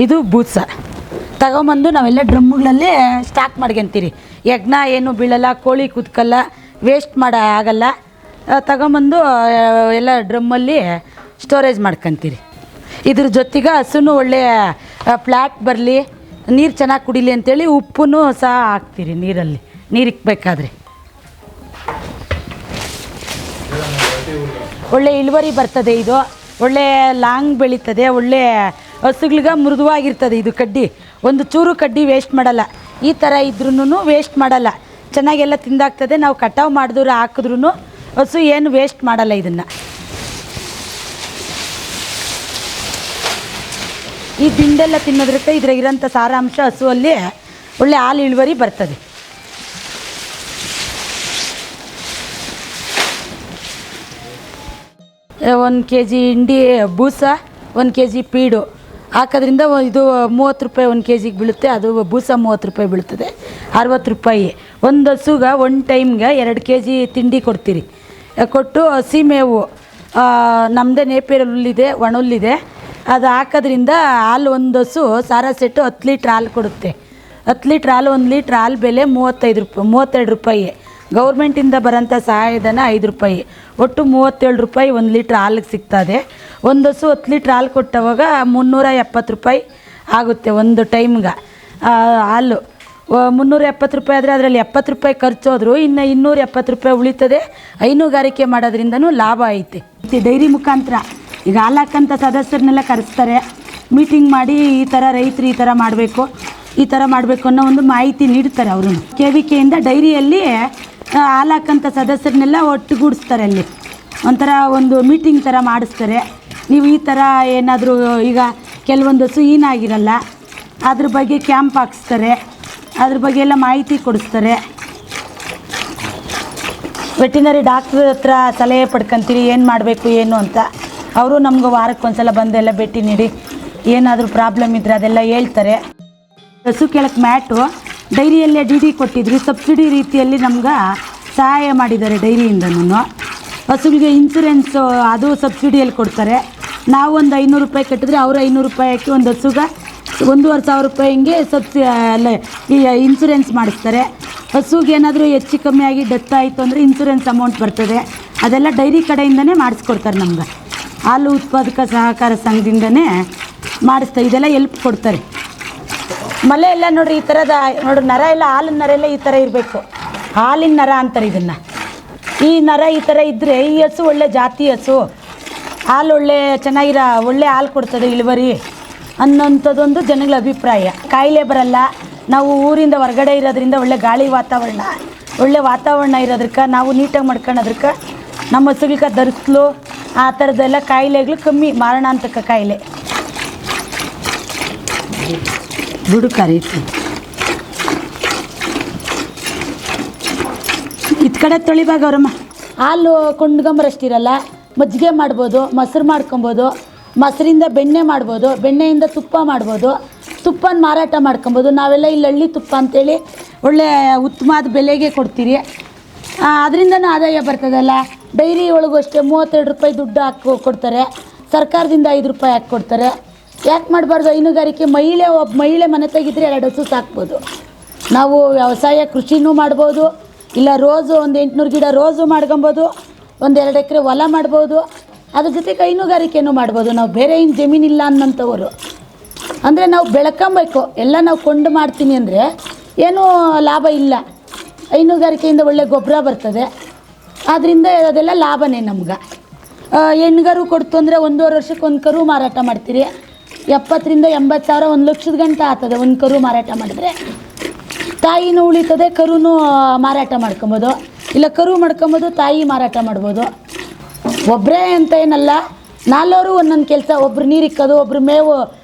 ಇದು ಬೂಸ. ತಗೊಂಬಂದು ನಾವೆಲ್ಲ ಡ್ರಮ್ಮುಗಳಲ್ಲಿ ಸ್ಟಾಕ್ ಮಾಡ್ಕೊಂತೀರಿ. ಯಜ್ಞ ಏನು ಬೀಳಲ್ಲ, ಕೋಳಿ ಕುತ್ಕಲ್ಲ, ವೇಸ್ಟ್ ಆಗಲ್ಲ. ತಗೊಂಬಂದು ಎಲ್ಲ ಡ್ರಮ್ಮಲ್ಲಿ ಸ್ಟೋರೇಜ್ ಮಾಡ್ಕೊತೀರಿ. ಇದ್ರ ಜೊತೆಗೆ ಹಸುನು ಒಳ್ಳೆ ಫ್ಲ್ಯಾಟ್ ಬರಲಿ, ನೀರು ಚೆನ್ನಾಗಿ ಕುಡಿಲಿ ಅಂತೇಳಿ ಉಪ್ಪು ಸಹ ಹಾಕ್ತೀರಿ ನೀರಲ್ಲಿ, ನೀರಿಕ್ಬೇಕಾದ್ರೆ. ಒಳ್ಳೆ ಇಳುವರಿ ಬರ್ತದೆ. ಇದು ಒಳ್ಳೆ ಲಾಂಗ್ ಬೆಳೀತದೆ. ಒಳ್ಳೆ ಹಸುಗಳಿಗೆ ಮೃದುವಾಗಿರ್ತದೆ. ಇದು ಕಡ್ಡಿ ಒಂದು ಚೂರು ಕಡ್ಡಿ ವೇಸ್ಟ್ ಮಾಡಲ್ಲ. ಈ ಥರ ಇದ್ರೂ ವೇಸ್ಟ್ ಮಾಡಲ್ಲ, ಚೆನ್ನಾಗೆಲ್ಲ ತಿಂದಾಗ್ತದೆ. ನಾವು ಕಟಾವು ಮಾಡಿದ್ರು ಹಾಕಿದ್ರೂ ಹಸು ಏನು ವೇಸ್ಟ್ ಮಾಡಲ್ಲ. ಇದನ್ನು ಈ ದಿಂಡೆಲ್ಲ ತಿನ್ನೋದ್ರಕ್ಕೆ ಇದ್ರಾಗಿರೋಂಥ ಸಾರಾಂಶ ಹಸುವಲ್ಲಿ ಒಳ್ಳೆ ಹಾಲು ಇಳುವರಿ ಬರ್ತದೆ. ಒಂದು kg ಹಿಂಡಿ ಬೂಸ, 1 kg ಪೀಡು ಹಾಕೋದ್ರಿಂದ ಇದು 30 ರೂಪಾಯಿ 1 kgಗೆ ಬೀಳುತ್ತೆ. ಅದು ಬೂಸ 30 ರೂಪಾಯಿ ಬೀಳ್ತದೆ, 60 ರೂಪಾಯಿ. ಒಂದು ಹಸುಗೆ 1 ಟೈಮ್ಗೆ 2 kg ತಿಂಡಿ ಕೊಡ್ತೀರಿ. ಕೊಟ್ಟು ಹಸಿ ಮೇವು ನಮ್ಮದೇ ನೇಪಿಯರ್ ಹುಲ್ಲಿದೆ, ಒಣ ಹುಲ್ಲಿದೆ, ಅದು ಹಾಕೋದ್ರಿಂದ ಹಾಲು ಒಂದು ಹಸು ಸಾರಾ ಸೆಟ್ಟು 10 ಲೀಟ್ರ್ ಹಾಲು ಕೊಡುತ್ತೆ. 10 ಲೀಟ್ರ್ ಹಾಲು, 1 ಲೀಟ್ರ್ ಹಾಲು ಬೆಲೆ 32 ರೂಪಾಯಿ. ಗೌರ್ಮೆಂಟಿಂದ ಬರೋಂಥ ಸಹಾಯಧನ 5 ರೂಪಾಯಿ. ಒಟ್ಟು 37 ರೂಪಾಯಿ 1 ಲೀಟ್ರ್ ಹಾಲಿಗೆ ಸಿಗ್ತದೆ. ಒಂದು ಹಸು 10 ಲೀಟ್ರ್ ಹಾಲು ಕೊಟ್ಟವಾಗ 370 ರೂಪಾಯಿ ಆಗುತ್ತೆ ಒಂದು ಟೈಮ್ಗೆ ಹಾಲು. 370 ರೂಪಾಯಿ ಆದರೆ ಅದರಲ್ಲಿ 70 ರೂಪಾಯಿ ಖರ್ಚು ಹೋದ್ರು ಇನ್ನು 270 ರೂಪಾಯಿ ಉಳಿತದೆ. ಹೈನುಗಾರಿಕೆ ಮಾಡೋದ್ರಿಂದನೂ ಲಾಭ ಐತೆ. ಡೈರಿ ಮುಖಾಂತರ ಈಗ ಹಾಲು ಹಾಕೋಂಥ ಸದಸ್ಯರನ್ನೆಲ್ಲ ಕರೆಸ್ತಾರೆ, ಮೀಟಿಂಗ್ ಮಾಡಿ ಈ ಥರ ರೈತರು ಈ ಥರ ಮಾಡಬೇಕು, ಈ ಥರ ಮಾಡಬೇಕು ಅನ್ನೋ ಒಂದು ಮಾಹಿತಿ ನೀಡ್ತಾರೆ. ಅವರು KVKಯಿಂದ ಡೈರಿಯಲ್ಲಿ ಹಾಲು ಹಾಕೋಂಥ ಸದಸ್ಯರನ್ನೆಲ್ಲ ಒಟ್ಟುಗೂಡಿಸ್ತಾರೆ. ಅಲ್ಲಿ ಒಂಥರ ಒಂದು ಮೀಟಿಂಗ್ ಥರ ಮಾಡಿಸ್ತಾರೆ. ನೀವು ಈ ಥರ ಏನಾದರೂ ಈಗ ಕೆಲವೊಂದು ಹಸು ಹೀನಾಗಿರಲ್ಲ, ಅದ್ರ ಬಗ್ಗೆ ಕ್ಯಾಂಪ್ ಹಾಕಿಸ್ತಾರೆ, ಅದ್ರ ಬಗ್ಗೆ ಎಲ್ಲ ಮಾಹಿತಿ ಕೊಡಿಸ್ತಾರೆ. ವೆಟಿನರಿ ಡಾಕ್ಟ್ರ್ ಹತ್ರ ಸಲಹೆ ಪಡ್ಕೊತೀರಿ ಏನು ಮಾಡಬೇಕು ಏನು ಅಂತ. ಅವರು ನಮ್ಗೆ ವಾರಕ್ಕೊಂದ್ಸಲ ಬಂದೆಲ್ಲ ಭೇಟಿ ನೀಡಿ ಏನಾದರೂ ಪ್ರಾಬ್ಲಮ್ ಇದ್ದರೆ ಅದೆಲ್ಲ ಹೇಳ್ತಾರೆ. ಹಸು ಕೆಳಕ್ಕೆ ಮ್ಯಾಟು ಡೈರಿಯಲ್ಲೇ DD ಕೊಟ್ಟಿದ್ರು, ಸಬ್ಸಿಡಿ ರೀತಿಯಲ್ಲಿ ನಮ್ಗೆ ಸಹಾಯ ಮಾಡಿದ್ದಾರೆ ಡೈರಿಯಿಂದನೂ. ಹಸುವಿಗೆ ಇನ್ಸೂರೆನ್ಸು ಅದು ಸಬ್ಸಿಡಿಯಲ್ಲಿ ಕೊಡ್ತಾರೆ. ನಾವು ಒಂದು 500 ರೂಪಾಯಿ ಕಟ್ಟಿದ್ರೆ ಅವರು 500 ರೂಪಾಯಿ ಹಾಕಿ ಒಂದು ಹಸುಗೆ 1,500 ರೂಪಾಯಿ ಹಿಂಗೆ ಈ ಇನ್ಸೂರೆನ್ಸ್ ಮಾಡಿಸ್ತಾರೆ. ಹಸುಗೆ ಏನಾದರೂ ಹೆಚ್ಚು ಕಮ್ಮಿ ಆಗಿ ಡೆತ್ ಆಯಿತು ಅಂದರೆ ಇನ್ಸೂರೆನ್ಸ್ ಅಮೌಂಟ್ ಬರ್ತದೆ. ಅದೆಲ್ಲ ಡೈರಿ ಕಡೆಯಿಂದನೇ ಮಾಡಿಸ್ಕೊಡ್ತಾರೆ. ನಮ್ಗೆ ಹಾಲು ಉತ್ಪಾದಕ ಸಹಕಾರ ಸಂಘದಿಂದನೇ ಮಾಡಿಸ್ತಾರೆ. ಇದೆಲ್ಲ ಎಲ್ಪ್ ಕೊಡ್ತಾರೆ. ಮಲೆ ಎಲ್ಲ ನೋಡ್ರಿ, ಈ ಥರದ ನೋಡ್ರಿ ನರ ಎಲ್ಲ, ಹಾಲಿನ ನರ ಎಲ್ಲ ಈ ಥರ ಇರಬೇಕು. ಹಾಲಿನ ನರ ಅಂತಾರೆ ಇದನ್ನು. ಈ ನರ ಈ ಥರ ಇದ್ದರೆ ಈ ಹಸು ಒಳ್ಳೆ ಜಾತಿ ಹಸು, ಹಾಲು ಒಳ್ಳೆ ಒಳ್ಳೆ ಹಾಲು ಕೊಡ್ತದೆ, ಇಳುವರಿ ಅನ್ನೋಂಥದ್ದೊಂದು ಜನಗಳ ಅಭಿಪ್ರಾಯ. ಕಾಯಿಲೆ ಬರಲ್ಲ. ನಾವು ಊರಿಂದ ಹೊರಗಡೆ ಇರೋದ್ರಿಂದ ಒಳ್ಳೆ ಗಾಳಿ ಒಳ್ಳೆ ವಾತಾವರಣ ಇರೋದಕ್ಕೆ ನಾವು ನೀಟಾಗಿ ಮಾಡ್ಕೊಳ್ಳೋದಕ್ಕೆ ನಮ್ಮ ಹಸುಗಳಿಗೆ ಧರಿಸ್ಲು ಆ ಥರದ್ದೆಲ್ಲ ಕಾಯಿಲೆಗಳು ಕಮ್ಮಿ, ಮಾರಣಾಂತಕ ಕಾಯಿಲೆ. ದುಡು ಕರೀತಿ ಇತ್ ಕಡೆ ತೊಳಿಬಾಗ ಅವರಮ್ಮ. ಹಾಲು ಕೊಂಡ್ಕೊಂಬರಷ್ಟಿರಲ್ಲ, ಮಜ್ಜಿಗೆ ಮಾಡ್ಬೋದು, ಮೊಸರು ಮಾಡ್ಕೊಬೋದು, ಮೊಸರಿಂದ ಬೆಣ್ಣೆ ಮಾಡ್ಬೋದು, ಬೆಣ್ಣೆಯಿಂದ ತುಪ್ಪ ಮಾಡ್ಬೋದು, ತುಪ್ಪನ ಮಾರಾಟ ಮಾಡ್ಕೊಬೋದು. ನಾವೆಲ್ಲ ಇಲ್ಲಿ ಹಳ್ಳಿ ತುಪ್ಪ ಅಂತೇಳಿ ಒಳ್ಳೆ ಉತ್ತಮವಾದ ಬೆಲೆಗೆ ಕೊಡ್ತೀರಿ. ಅದರಿಂದನೂ ಆದಾಯ ಬರ್ತದಲ್ಲ. ಡೈರಿ ಒಳಗೂ ಅಷ್ಟೇ 32 ರೂಪಾಯಿ ದುಡ್ಡು ಕೊಡ್ತಾರೆ. ಸರ್ಕಾರದಿಂದ 5 ರೂಪಾಯಿ ಹಾಕಿ ಕೊಡ್ತಾರೆ. ಯಾಕೆ ಮಾಡಬಾರ್ದು? ಹೈನುಗಾರಿಕೆ ಒಬ್ಬ ಮಹಿಳೆ ಮನೆ ತೆಗಿದ್ರೆ 2 ಹಸು ಸಾಕ್ಬೋದು. ನಾವು ವ್ಯವಸಾಯ ಕೃಷಿನೂ ಮಾಡ್ಬೋದು, ಇಲ್ಲ ರೋಸು ಒಂದು 800 ಗಿಡ ರೋಸು ಮಾಡ್ಕೊಬೋದು, ಒಂದು 2 ಎಕರೆ ಹೊಲ ಮಾಡ್ಬೋದು. ಅದ್ರ ಜೊತೆಗೆ ಹೈನುಗಾರಿಕೆನೂ ಮಾಡ್ಬೋದು. ನಾವು ಬೇರೆ ಏನು ಜಮೀನಿಲ್ಲ ಅನ್ನೋಂಥವ್ರು ಅಂದರೆ ನಾವು ಬೆಳ್ಕೊಬೇಕು. ಎಲ್ಲ ನಾವು ಕೊಂಡು ಮಾಡ್ತೀನಿ ಅಂದರೆ ಏನೂ ಲಾಭ ಇಲ್ಲ. ಹೈನುಗಾರಿಕೆಯಿಂದ ಒಳ್ಳೆ ಗೊಬ್ಬರ ಬರ್ತದೆ, ಆದ್ದರಿಂದ ಅದೆಲ್ಲ ಲಾಭನೇ ನಮ್ಗೆ. ಹೆಣ್ಗರು ಕೊಡ್ತು ಅಂದರೆ 1.5 ವರ್ಷಕ್ಕೆ ಒಂದು ಕರು ಮಾರಾಟ ಮಾಡ್ತೀರಿ. 70,000 ರಿಂದ 80,000 1 ಲಕ್ಷದ ಗಂಟೆ ಆಗ್ತದೆ ಒಂದು ಕರು ಮಾರಾಟ ಮಾಡಿದ್ರೆ. ತಾಯಿನೂ ಉಳಿತದೆ, ಕರುನೂ ಮಾರಾಟ ಮಾಡ್ಕೊಬೋದು, ಇಲ್ಲ ಕರು ಮಾಡ್ಕೊಬೋದು, ತಾಯಿ ಮಾರಾಟ ಮಾಡ್ಬೋದು. ಒಬ್ಬರೇ ಅಂತ ಏನಲ್ಲ, 4 ಒಂದೊಂದು ಕೆಲಸ. ಒಬ್ರು ನೀರು ಇಕ್ಕೋದು, ಒಬ್ರು ಮೇವು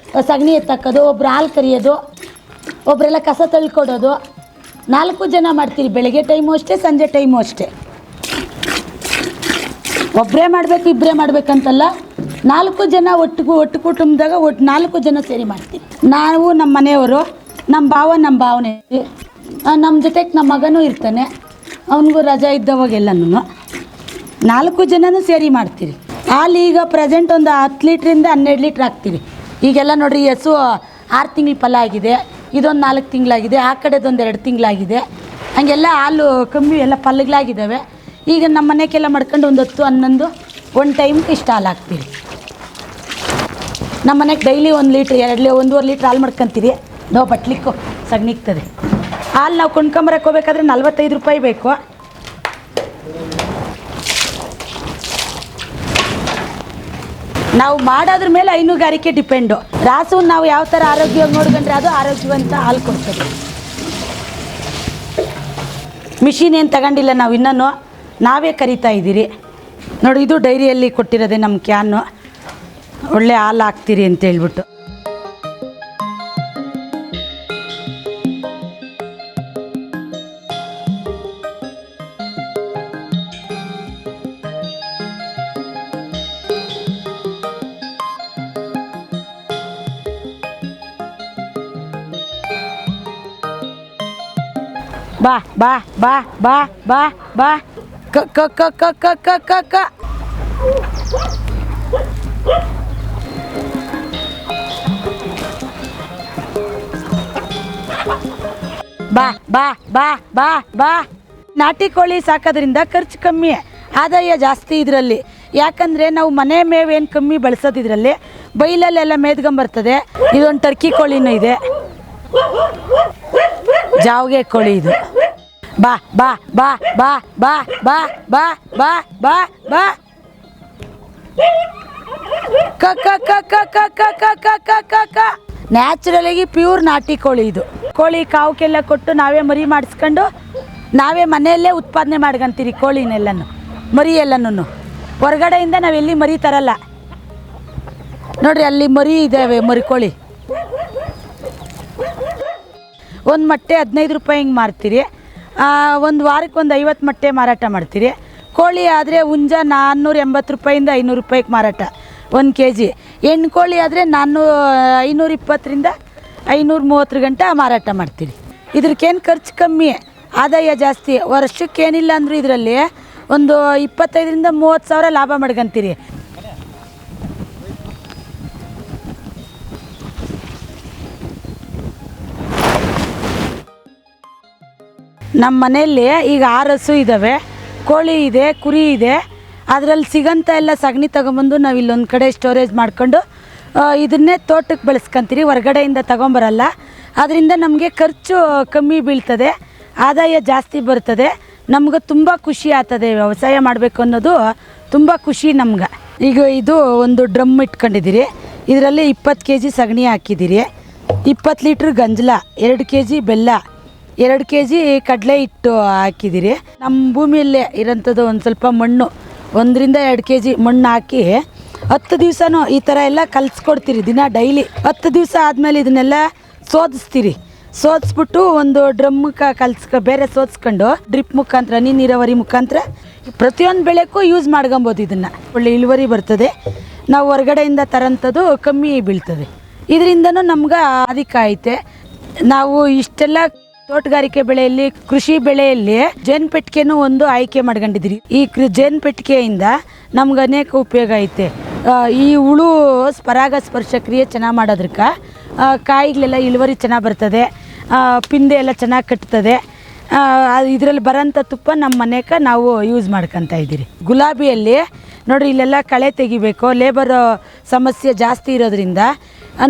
ಸಗಣಿ ಎತ್ತಾಕೋದು, ಒಬ್ರು ಹಾಲು ಕರಿಯೋದು, ಒಬ್ಬರೆಲ್ಲ ಕಸ ತಳ್ಕೊಡೋದು. 4 ಜನ ಮಾಡ್ತೀರಿ. ಬೆಳಗ್ಗೆ ಟೈಮು ಅಷ್ಟೇ, ಸಂಜೆ ಟೈಮು ಅಷ್ಟೇ. ಒಬ್ಬರೇ ಮಾಡಬೇಕು, ಇಬ್ಬರೇ ಮಾಡಬೇಕಂತಲ್ಲ, 4 ಜನ ಒಟ್ಟು ಕುಟುಂಬದಾಗ 4 ಜನ ಸೇರಿ ಮಾಡ್ತೀವಿ. ನಾವು ನಮ್ಮ ಮನೆಯವರು, ನಮ್ಮ ಭಾವನೆ, ನಮ್ಮ ಜೊತೆಗೆ ನಮ್ಮ ಮಗನೂ ಇರ್ತಾನೆ, ಅವನಿಗೂ ರಜಾ ಇದ್ದವಾಗೆಲ್ಲನೂ 4 ಜನನೂ ಸೇರಿ ಮಾಡ್ತೀರಿ. ಹಾಲು ಈಗ ಪ್ರೆಸೆಂಟ್ ಒಂದು 10 ಲೀಟ್ರಿಂದ 12 ಲೀಟ್ರ್ ಹಾಕ್ತೀವಿ. ಈಗೆಲ್ಲ ನೋಡಿರಿ, ಹಸು 6 ತಿಂಗಳ ಫಲ ಆಗಿದೆ, ಇದೊಂದು 4 ತಿಂಗಳಾಗಿದೆ, ಆ ಕಡೆದೊಂದು 2 ತಿಂಗಳಾಗಿದೆ. ಹಾಗೆಲ್ಲ ಹಾಲು ಕಮ್ಮಿ ಎಲ್ಲ ಪಲ್ಲಗಳಾಗಿದ್ದಾವೆ. ಈಗ ನಮ್ಮ ಮನೆಗೆಲ್ಲ ಮಾಡ್ಕೊಂಡು ಒಂದು 10, 11 ಒಂದು ಟೈಮ್ಗೆ ಇಷ್ಟು ಹಾಲು ಹಾಕ್ತೀವಿ. ನಮ್ಮ ಮನೆಗೆ ಡೈಲಿ 1 ಲೀಟ್ರ್ 1.5 ಲೀಟ್ರ್ ಹಾಲು ಮಾಡ್ಕೊತೀರಿ. ನಾವು ಬಟ್ಲಿಕ್ಕೂ ಸಗಣಿಗ್ತದೆ. ಹಾಲು ನಾವು ಕೊಂಡ್ಕೊಂಬರಕ್ಕೆ ಹೋಗ್ಬೇಕಾದ್ರೆ 45 ರೂಪಾಯಿ ಬೇಕು. ನಾವು ಮಾಡೋದ್ರ ಮೇಲೆ ಹೈನುಗಾರಿಕೆ ಡಿಪೆಂಡು. ರಾಸು ನಾವು ಯಾವ ಥರ ಆರೋಗ್ಯವಾಗಿ ನೋಡ್ಕೊಂಡ್ರೆ ಅದು ಆರೋಗ್ಯವಂತ ಹಾಲು ಕೊಡ್ತದೆ. ಮಿಷಿನ್ ಏನು ತಗೊಂಡಿಲ್ಲ ನಾವು, ಇನ್ನೂ ನಾವೇ ಕರಿತಾ ಇದ್ದೀರಿ. ನೋಡಿ, ಇದು ಡೈರಿಯಲ್ಲಿ ಕೊಟ್ಟಿರೋದೆ ನಮ್ಮ ಕ್ಯಾನು. ಒಳ್ಳೆ ಹಾಲು ಹಾಕ್ತೀರಿ ಅಂತ ಹೇಳ್ಬಿಟ್ಟು. ಬಾ ಬಾ ಬಾ ಬಾ ಬಾ ಬಾ ಕ ಕ ಕ ಕ ಕ ಕ ಕ ಕ ಬಾ ಬಾ ಬಾ ಬಾ ಬಾ. ನಾಟಿ ಕೋಳಿ ಸಾಕೋದ್ರಿಂದ ಖರ್ಚು ಕಮ್ಮಿ, ಆದಾಯ ಜಾಸ್ತಿ ಇದರಲ್ಲಿ. ಯಾಕಂದರೆ ನಾವು ಮನೆ ಮೇವೇನು ಕಮ್ಮಿ ಬಳಸೋದು ಇದರಲ್ಲಿ. ಬೈಲಲ್ಲೆಲ್ಲ ಮೇದ್ಕೊಂಬರ್ತದೆ. ಇದೊಂದು ಟರ್ಕಿ ಕೋಳಿನೂ ಇದೆ, ಜಾವ್ಗೆ ಕೋಳಿ ಇದು. ಬಾ ಬಾ ಬಾ ಬಾ ಬಾ ಬಾ ಬಾ ಬಾ ಬಾ ಬಾ ಕ ಕ ಕ ಕ ಕ ಕ ಕ ಕ ಕ ಕ. ನ್ಯಾಚುರಲಾಗಿ ಪ್ಯೂರ್ ನಾಟಿ ಕೋಳಿ ಇದು. ಕೋಳಿ ಕಾವಕ್ಕೆಲ್ಲ ಕೊಟ್ಟು ನಾವೇ ಮರಿ ಮಾಡಿಸ್ಕೊಂಡು ನಾವೇ ಮನೆಯಲ್ಲೇ ಉತ್ಪಾದನೆ ಮಾಡ್ಕೊಂತೀರಿ ಕೋಳಿನೆಲ್ಲನೂ, ಮರಿ ಎಲ್ಲನೂ. ಹೊರಗಡೆಯಿಂದ ನಾವೆಲ್ಲಿ ಮರಿ ತರಲ್ಲ. ನೋಡಿರಿ, ಅಲ್ಲಿ ಮರಿ ಇದ್ದಾವೆ, ಮರಿ ಕೋಳಿ. ಒಂದು ಮೊಟ್ಟೆ 15 ರೂಪಾಯಿ ಹಿಂಗೆ ಮಾರ್ತೀರಿ. ಒಂದು ವಾರಕ್ಕೆ ಒಂದು 50 ಮೊಟ್ಟೆ ಮಾರಾಟ ಮಾಡ್ತೀರಿ. ಕೋಳಿ ಆದರೆ ಹುಂಜ 480 ರೂಪಾಯಿಂದ 500 ರೂಪಾಯಿಗೆ ಮಾರಾಟ 1 kg. ಹೆಣ್ಣು ಕೋಳಿ ಆದರೆ 520 ರಿಂದ 530 ಗಂಟೆ ಮಾರಾಟ ಮಾಡ್ತೀರಿ. ಇದಕ್ಕೇನು ಖರ್ಚು ಕಮ್ಮಿ, ಆದಾಯ ಜಾಸ್ತಿ. ವರ್ಷಕ್ಕೇನಿಲ್ಲ ಅಂದರೂ ಇದರಲ್ಲಿ ಒಂದು 25 ರಿಂದ 30 ಸಾವಿರ ಲಾಭ ಮಾಡ್ಕೊಂತೀರಿ. ನಮ್ಮ ಮನೆಯಲ್ಲಿ ಈಗ 6 ಹಸು ಇದ್ದಾವೆ, ಕೋಳಿ ಇದೆ, ಕುರಿ ಇದೆ. ಅದರಲ್ಲಿ ಸಿಗಂತ ಎಲ್ಲ ಸಗಣಿ ತಗೊಂಬಂದು ನಾವು ಇಲ್ಲೊಂದು ಕಡೆ ಸ್ಟೋರೇಜ್ ಮಾಡ್ಕೊಂಡು ಇದನ್ನೇ ತೋಟಕ್ಕೆ ಬೆಳೆಸ್ಕೊಂತೀರಿ. ಹೊರಗಡೆಯಿಂದ ತಗೊಂಬರಲ್ಲ. ಅದರಿಂದ ನಮಗೆ ಖರ್ಚು ಕಮ್ಮಿ ಬೀಳ್ತದೆ, ಆದಾಯ ಜಾಸ್ತಿ ಬರ್ತದೆ. ನಮ್ಗೆ ತುಂಬ ಖುಷಿ ಆಗ್ತದೆ. ವ್ಯವಸಾಯ ಮಾಡಬೇಕು ಅನ್ನೋದು ತುಂಬ ಖುಷಿ ನಮ್ಗೆ. ಈಗ ಇದು ಒಂದು ಡ್ರಮ್ ಇಟ್ಕೊಂಡಿದ್ದೀರಿ. ಇದರಲ್ಲಿ 20 kg ಸಗಣಿ ಹಾಕಿದ್ದೀರಿ, 20 ಲೀಟ್ರ್ ಗಂಜಲ, 2 kg ಬೆಲ್ಲ, 2 kg ಕಡಲೆ ಹಿಟ್ಟು ಹಾಕಿದ್ದೀರಿ. ನಮ್ಮ ಭೂಮಿಯಲ್ಲೇ ಇರೋಂಥದ್ದು ಒಂದು ಸ್ವಲ್ಪ ಮಣ್ಣು, 1 ರಿಂದ 2 kg ಮಣ್ಣು ಹಾಕಿ 10 ದಿವಸನೂ ಈ ಥರ ಎಲ್ಲ ಕಲಿಸ್ಕೊಡ್ತೀರಿ. ದಿನ ಡೈಲಿ 10 ದಿವಸ ಆದಮೇಲೆ ಇದನ್ನೆಲ್ಲ ಸೋದಿಸ್ತೀರಿ. ಸೋದಿಸ್ಬಿಟ್ಟು ಒಂದು ಡ್ರಮ್ಗೆ ಬೇರೆ ಸೋದಿಸ್ಕೊಂಡು ಡ್ರಿಪ್ ಮುಖಾಂತರ, ಹನಿ ನೀರಾವರಿ ಮುಖಾಂತರ ಪ್ರತಿಯೊಂದು ಬೆಳೆಗೂ ಯೂಸ್ ಮಾಡ್ಕೊಬೋದು. ಇದನ್ನು ಒಳ್ಳೆ ಇಳುವರಿ ಬರ್ತದೆ. ನಾವು ಹೊರಗಡೆಯಿಂದ ತರೋಂಥದ್ದು ಕಮ್ಮಿ ಬೀಳ್ತದೆ. ಇದರಿಂದನೂ ನಮ್ಗೆ ಅಧಿಕ ಐತೆ. ನಾವು ಇಷ್ಟೆಲ್ಲ ತೋಟಗಾರಿಕೆ ಬೆಳೆಯಲ್ಲಿ, ಕೃಷಿ ಬೆಳೆಯಲ್ಲಿ ಜೇನುಪೆಟ್ಟಿಗೆನೂ ಒಂದು ಆಯ್ಕೆ ಮಾಡ್ಕೊಂಡಿದ್ದೀರಿ. ಈ ಜೇನುಪೆಟ್ಟಿಗೆಯಿಂದ ನಮ್ಗೆ ಅನೇಕ ಉಪಯೋಗ ಐತೆ. ಈ ಹುಳು ಪರಾಗಸ್ಪರ್ಶ ಕ್ರಿಯೆ ಚೆನ್ನಾಗಿ ಮಾಡೋದ್ರಕ್ಕೆ ಕಾಯಿಗಳೆಲ್ಲ ಇಳುವರಿ ಚೆನ್ನಾಗಿ ಬರ್ತದೆ, ಪಿಂದೆ ಎಲ್ಲ ಚೆನ್ನಾಗಿ ಕಟ್ತದೆ. ಇದರಲ್ಲಿ ಬರೋಂಥ ತುಪ್ಪ ನಮ್ಮ ಮನೆಗೆ ನಾವು ಯೂಸ್ ಮಾಡ್ಕೊತಾ ಇದ್ದೀರಿ. ಗುಲಾಬಿಯಲ್ಲಿ ನೋಡಿರಿ ಇಲ್ಲೆಲ್ಲ ಕಳೆ ತೆಗಿಬೇಕು, ಲೇಬರ್ ಸಮಸ್ಯೆ ಜಾಸ್ತಿ ಇರೋದ್ರಿಂದ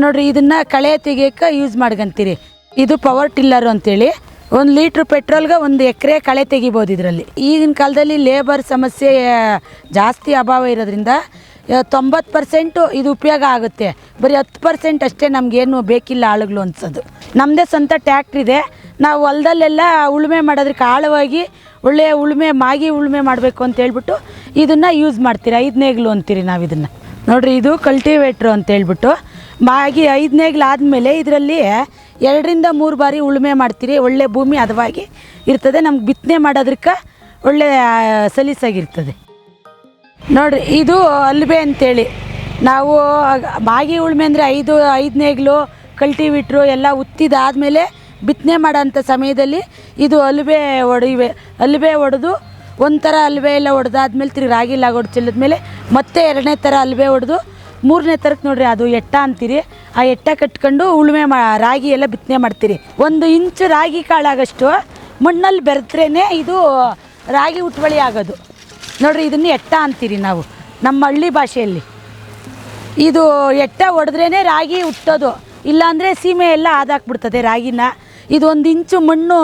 ನೋಡಿರಿ ಇದನ್ನು ಕಳೆ ತೆಗಿಯೋಕ್ಕೆ ಯೂಸ್ ಮಾಡ್ಕೊಂತೀರಿ. ಇದು ಪವರ್ ಟಿಲ್ಲರು ಅಂತೇಳಿ 1 ಲೀಟ್ರ್ ಪೆಟ್ರೋಲ್ಗೆ 1 ಎಕರೆ ಕಳೆ ತೆಗಿಬೋದು ಇದರಲ್ಲಿ. ಈಗಿನ ಕಾಲದಲ್ಲಿ ಲೇಬರ್ ಸಮಸ್ಯೆ ಜಾಸ್ತಿ ಅಭಾವ ಇರೋದ್ರಿಂದ 90% ಇದು ಉಪಯೋಗ ಆಗುತ್ತೆ. ಬರೀ 10% ಅಷ್ಟೇ ನಮಗೇನು ಬೇಕಿಲ್ಲ ಆಳುಗಳು ಅನ್ಸೋದು. ನಮ್ಮದೇ ಸ್ವಂತ ಟ್ಯಾಕ್ಟ್ರಿದೆ. ನಾವು ಹೊಲದಲ್ಲೆಲ್ಲ ಉಳುಮೆ ಮಾಡೋದಕ್ಕೆ ಆಳವಾಗಿ ಒಳ್ಳೆಯ ಉಳುಮೆ ಮಾಗಿ ಉಳುಮೆ ಮಾಡಬೇಕು ಅಂತ ಹೇಳ್ಬಿಟ್ಟು ಇದನ್ನು ಯೂಸ್ ಮಾಡ್ತೀರಿ. 5 ನೇಗಿಲು ಅಂತೀರಿ ನಾವು ಇದನ್ನು. ನೋಡಿರಿ ಇದು ಕಲ್ಟಿವೇಟ್ರು ಅಂತ ಹೇಳ್ಬಿಟ್ಟು ಮಾಗಿ 5 ನೇಗಿಲು ಆದಮೇಲೆ ಇದರಲ್ಲಿ 2 ರಿಂದ 3 ಬಾರಿ ಉಳುಮೆ ಮಾಡ್ತೀರಿ. ಒಳ್ಳೆ ಭೂಮಿ ಹದವಾಗಿ ಇರ್ತದೆ, ನಮ್ಗೆ ಬಿತ್ತನೆ ಮಾಡೋದಕ್ಕೆ ಒಳ್ಳೆ ಸಲೀಸಾಗಿರ್ತದೆ. ನೋಡಿರಿ ಇದು ಅಲ್ಬೆ ಅಂತೇಳಿ ನಾವು ಮಾಗಿ ಉಳುಮೆ ಅಂದರೆ 5 ನೇಗಿಲು ಕಲ್ಟಿವೇಟ್ರು ಎಲ್ಲ ಉತ್ತಿದಾದಮೇಲೆ ಬಿತ್ತನೆ ಮಾಡೋಂಥ ಸಮಯದಲ್ಲಿ ಇದು ಅಲ್ಬೆ ಹೊಡೆದು ಒಂಥರ ಅಲ್ಬೆ ಎಲ್ಲ ಹೊಡೆದಾದ್ಮೇಲೆ ತಿರುಗಿ ರಾಗಿ ಲಾಗೋಡು ಚೆಲ್ಲಿದ್ಮೇಲೆ ಮತ್ತೆ 2ನೇ ಥರ ಅಲ್ಬೆ ಹೊಡೆದು 3ನೇ ಥರಕ್ಕೆ ನೋಡಿರಿ ಅದು ಎಟ್ಟ ಅಂತೀರಿ. ಆ ಎಟ್ಟ ಕಟ್ಕೊಂಡು ಉಳುಮೆ ರಾಗಿ ಎಲ್ಲ ಬಿತ್ತನೆ ಮಾಡ್ತೀರಿ. 1 ಇಂಚು ರಾಗಿ ಕಾಳಾಗಷ್ಟು ಮಣ್ಣಲ್ಲಿ ಬೆರೆದ್ರೇ ಇದು ರಾಗಿ ಉಟ್ವಳಿ ಆಗೋದು. ನೋಡಿರಿ ಇದನ್ನು ಎಟ್ಟ ಅಂತೀರಿ ನಾವು ನಮ್ಮ ಹಳ್ಳಿ ಭಾಷೆಯಲ್ಲಿ. ಇದು ಎಟ್ಟ ಹೊಡೆದ್ರೇ ರಾಗಿ ಹುಟ್ಟೋದು, ಇಲ್ಲಾಂದರೆ ಸೀಮೆ ಎಲ್ಲ ಆದಾಕ್ಬಿಡ್ತದೆ ರಾಗಿನ. ಇದು 1 ಇಂಚು ಮಣ್ಣು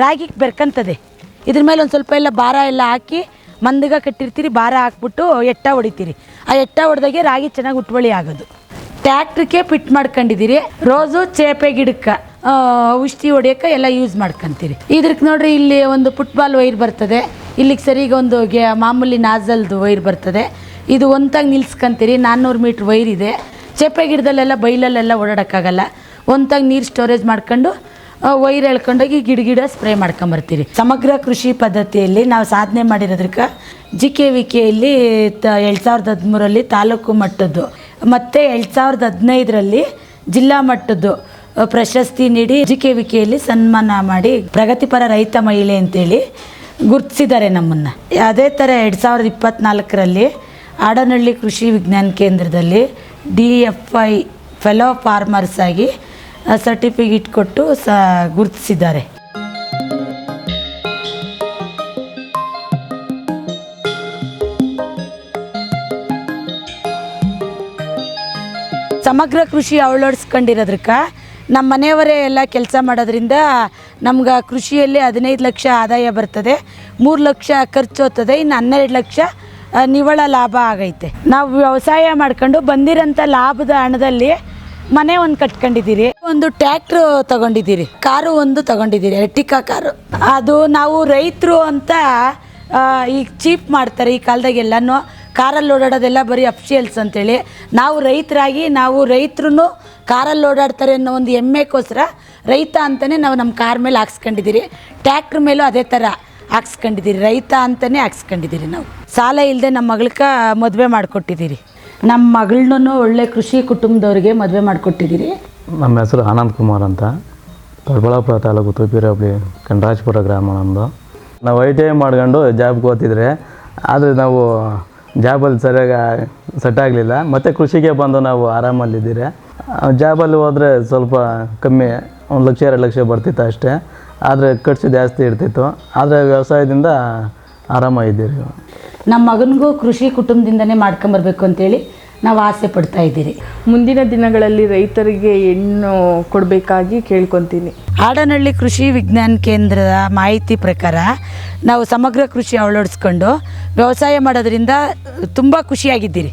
ರಾಗಿಗೆ ಬೆರ್ಕಂತದೆ. ಇದ್ರ ಮೇಲೆ ಒಂದು ಸ್ವಲ್ಪ ಎಲ್ಲ ಭಾರ ಎಲ್ಲ ಹಾಕಿ ಮಂದಗ ಕಟ್ಟಿರ್ತೀರಿ, ಭಾರ ಹಾಕ್ಬಿಟ್ಟು ಎಟ್ಟ ಹೊಡಿತೀರಿ. ಆ ಎಟ್ಟ ಹೊಡೆದಾಗೆ ರಾಗಿ ಚೆನ್ನಾಗಿ ಉಟ್ವಳಿ ಆಗೋದು. ಟ್ಯಾಕ್ಟ್ರಿಗೆ ಫಿಟ್ ಮಾಡ್ಕೊಂಡಿದ್ದೀರಿ. ರೋಸು ಚೇಪೆ ಗಿಡಕ್ಕೆ ಔಷಧಿ ಹೊಡಿಯೋಕ್ಕೆ ಎಲ್ಲ ಯೂಸ್ ಮಾಡ್ಕೊತೀರಿ. ಇದ್ರಕ್ಕೆ ನೋಡಿರಿ ಇಲ್ಲಿ ಒಂದು ಫುಟ್ಬಾಲ್ ವೈರ್ ಬರ್ತದೆ, ಇಲ್ಲಿಗೆ ಸರಿಗೆ ಒಂದು ಮಾಮೂಲಿ ನಾಜಲ್ದು ವೈರ್ ಬರ್ತದೆ. ಇದು ಒಂತಾಗಿ ನಿಲ್ಸ್ಕೊಂತೀರಿ. 400 ಮೀಟ್ರ್ ವೈರ್ ಇದೆ. ಚೇಪೆ ಗಿಡದಲ್ಲೆಲ್ಲ ಬೈಲಲ್ಲೆಲ್ಲ ಓಡಾಡೋಕ್ಕಾಗಲ್ಲ. ಒಂತಾಗಿ ನೀರು ಸ್ಟೋರೇಜ್ ಮಾಡ್ಕೊಂಡು ವೈರ್ ಎಳ್ಕೊಂಡೋಗಿ ಗಿಡ ಸ್ಪ್ರೇ ಮಾಡ್ಕೊಂಬರ್ತೀರಿ. ಸಮಗ್ರ ಕೃಷಿ ಪದ್ಧತಿಯಲ್ಲಿ ನಾವು ಸಾಧನೆ ಮಾಡಿರೋದಕ್ಕೆ GKVKಯಲ್ಲಿ 2013ರಲ್ಲಿ ತಾಲೂಕು ಮಟ್ಟದ್ದು ಮತ್ತು 2015ರಲ್ಲಿ ಜಿಲ್ಲಾ ಮಟ್ಟದ್ದು ಪ್ರಶಸ್ತಿ ನೀಡಿ GKVKಯಲ್ಲಿ ಸನ್ಮಾನ ಮಾಡಿ ಪ್ರಗತಿಪರ ರೈತ ಮಹಿಳೆ ಅಂತೇಳಿ ಗುರುತಿಸಿದ್ದಾರೆ ನಮ್ಮನ್ನು. ಅದೇ ಥರ 2024ರಲ್ಲಿ ಆಡನಹಳ್ಳಿ ಕೃಷಿ ವಿಜ್ಞಾನ ಕೇಂದ್ರದಲ್ಲಿ DFI ಫೆಲೋ ಫಾರ್ಮರ್ಸ್ ಆಗಿ ಸರ್ಟಿಫಿಕೇಟ್ ಕೊಟ್ಟು ಗುರುತಿಸಿದ್ದಾರೆ. ಸಮಗ್ರ ಕೃಷಿ ಅಳವಡಿಸ್ಕೊಂಡಿರೋದ್ರಕ್ಕೆ ನಮ್ಮ ಮನೆಯವರೇ ಎಲ್ಲ ಕೆಲಸ ಮಾಡೋದ್ರಿಂದ ನಮ್ಗೆ ಕೃಷಿಯಲ್ಲಿ 15 ಲಕ್ಷ ಆದಾಯ ಬರ್ತದೆ, 3 ಲಕ್ಷ ಖರ್ಚು ಹೋಗ್ತದೆ, ಇನ್ನು 12 ಲಕ್ಷ ನಿವ್ವಳ ಲಾಭ ಆಗೈತೆ. ನಾವು ವ್ಯವಸಾಯ ಮಾಡ್ಕೊಂಡು ಬಂದಿರೋಂಥ ಲಾಭದ ಹಣದಲ್ಲಿ ಮನೆ ಒಂದು ಕಟ್ಕೊಂಡಿದ್ದೀರಿ, ಒಂದು ಟ್ಯಾಕ್ಟ್ರು ತಗೊಂಡಿದ್ದೀರಿ, ಕಾರು ಒಂದು ತಗೊಂಡಿದ್ದೀರಿ, ಎರ್ಟಿಕಾ ಕಾರು. ಅದು ನಾವು ರೈತರು ಅಂತ ಈಗ ಚೀಪ್ ಮಾಡ್ತಾರೆ ಈ ಕಾಲದಾಗೆಲ್ಲನೂ. ಕಾರಲ್ಲಿ ಓಡಾಡೋದೆಲ್ಲ ಬರೀ ಅಫಿಷಿಯಲ್ಸ್ ಅಂತೇಳಿ. ನಾವು ರೈತರಾಗಿ ನಾವು ರೈತರು ಕಾರಲ್ಲಿ ಓಡಾಡ್ತಾರೆ ಅನ್ನೋ ಒಂದು ಹೆಮ್ಮೆಗೋಸ್ಕರ ರೈತ ಅಂತಲೇ ನಾವು ನಮ್ಮ ಕಾರ್ ಮೇಲೆ ಹಾಕ್ಸ್ಕೊಂಡಿದ್ದೀರಿ. ಟ್ಯಾಕ್ಟ್ರ್ ಮೇಲೂ ಅದೇ ಥರ ಹಾಕ್ಸ್ಕೊಂಡಿದ್ದೀರಿ, ರೈತ ಅಂತಲೇ ಹಾಕ್ಸ್ಕೊಂಡಿದ್ದೀರಿ. ನಾವು ಸಾಲ ಇಲ್ಲದೆ ನಮ್ಮ ಮಗಳ್ಗೆ ಮದುವೆ ಮಾಡಿಕೊಟ್ಟಿದ್ದೀರಿ. ನಮ್ಮ ಮಗಳನ್ನೂ ಒಳ್ಳೆ ಕೃಷಿ ಕುಟುಂಬದವ್ರಿಗೆ ಮದುವೆ ಮಾಡಿಕೊಟ್ಟಿದ್ದೀರಿ. ನಮ್ಮ ಹೆಸರು ಆನಂದ್ ಕುಮಾರ್ ಅಂತ, ದೊಡ್ಡಬಳ್ಳಾಪುರ ತಾಲೂಕು ತೂಪಿರ ಹೋಬಳಿ ಕನರಾಜಪುರ ಗ್ರಾಮ ನಮ್ಮದು. ನಾವು ITI ಮಾಡ್ಕೊಂಡು ಜಾಬ್ಗೆ ಹೋಗ್ತಿದ್ರೆ, ಆದರೆ ನಾವು ಜಾಬಲ್ಲಿ ಸರಿಯಾಗಿ ಸೆಟ್ ಆಗಲಿಲ್ಲ. ಮತ್ತು ಕೃಷಿಗೆ ಬಂದು ನಾವು ಆರಾಮಲ್ಲಿದ್ದೀರಿ. ಜಾಬಲ್ಲಿ ಹೋದರೆ ಸ್ವಲ್ಪ ಕಮ್ಮಿ, 1 ಲಕ್ಷ 2 ಲಕ್ಷ ಬರ್ತಿತ್ತು ಅಷ್ಟೇ, ಆದರೆ ಖರ್ಚು ಜಾಸ್ತಿ ಇರ್ತಿತ್ತು. ಆದರೆ ವ್ಯವಸಾಯದಿಂದ ಆರಾಮಾಗಿದ್ದೀರಿ. ನಮ್ಮ ಮಗನಿಗೂ ಕೃಷಿ ಕುಟುಂಬದಿಂದನೇ ಮಾಡ್ಕೊಂಬರ್ಬೇಕು ಅಂತೇಳಿ ನಾವು ಆಸೆ ಪಡ್ತಾ ಇದ್ದೀರಿ. ಮುಂದಿನ ದಿನಗಳಲ್ಲಿ ರೈತರಿಗೆ ಹೆಣ್ಣು ಕೊಡಬೇಕಾಗಿ ಕೇಳ್ಕೊತೀನಿ. ಆಡನಹಳ್ಳಿ ಕೃಷಿ ವಿಜ್ಞಾನ ಕೇಂದ್ರದ ಮಾಹಿತಿ ಪ್ರಕಾರ ನಾವು ಸಮಗ್ರ ಕೃಷಿ ಅಳವಡಿಸ್ಕೊಂಡು ವ್ಯವಸಾಯ ಮಾಡೋದ್ರಿಂದ ತುಂಬ ಖುಷಿಯಾಗಿದ್ದೀರಿ.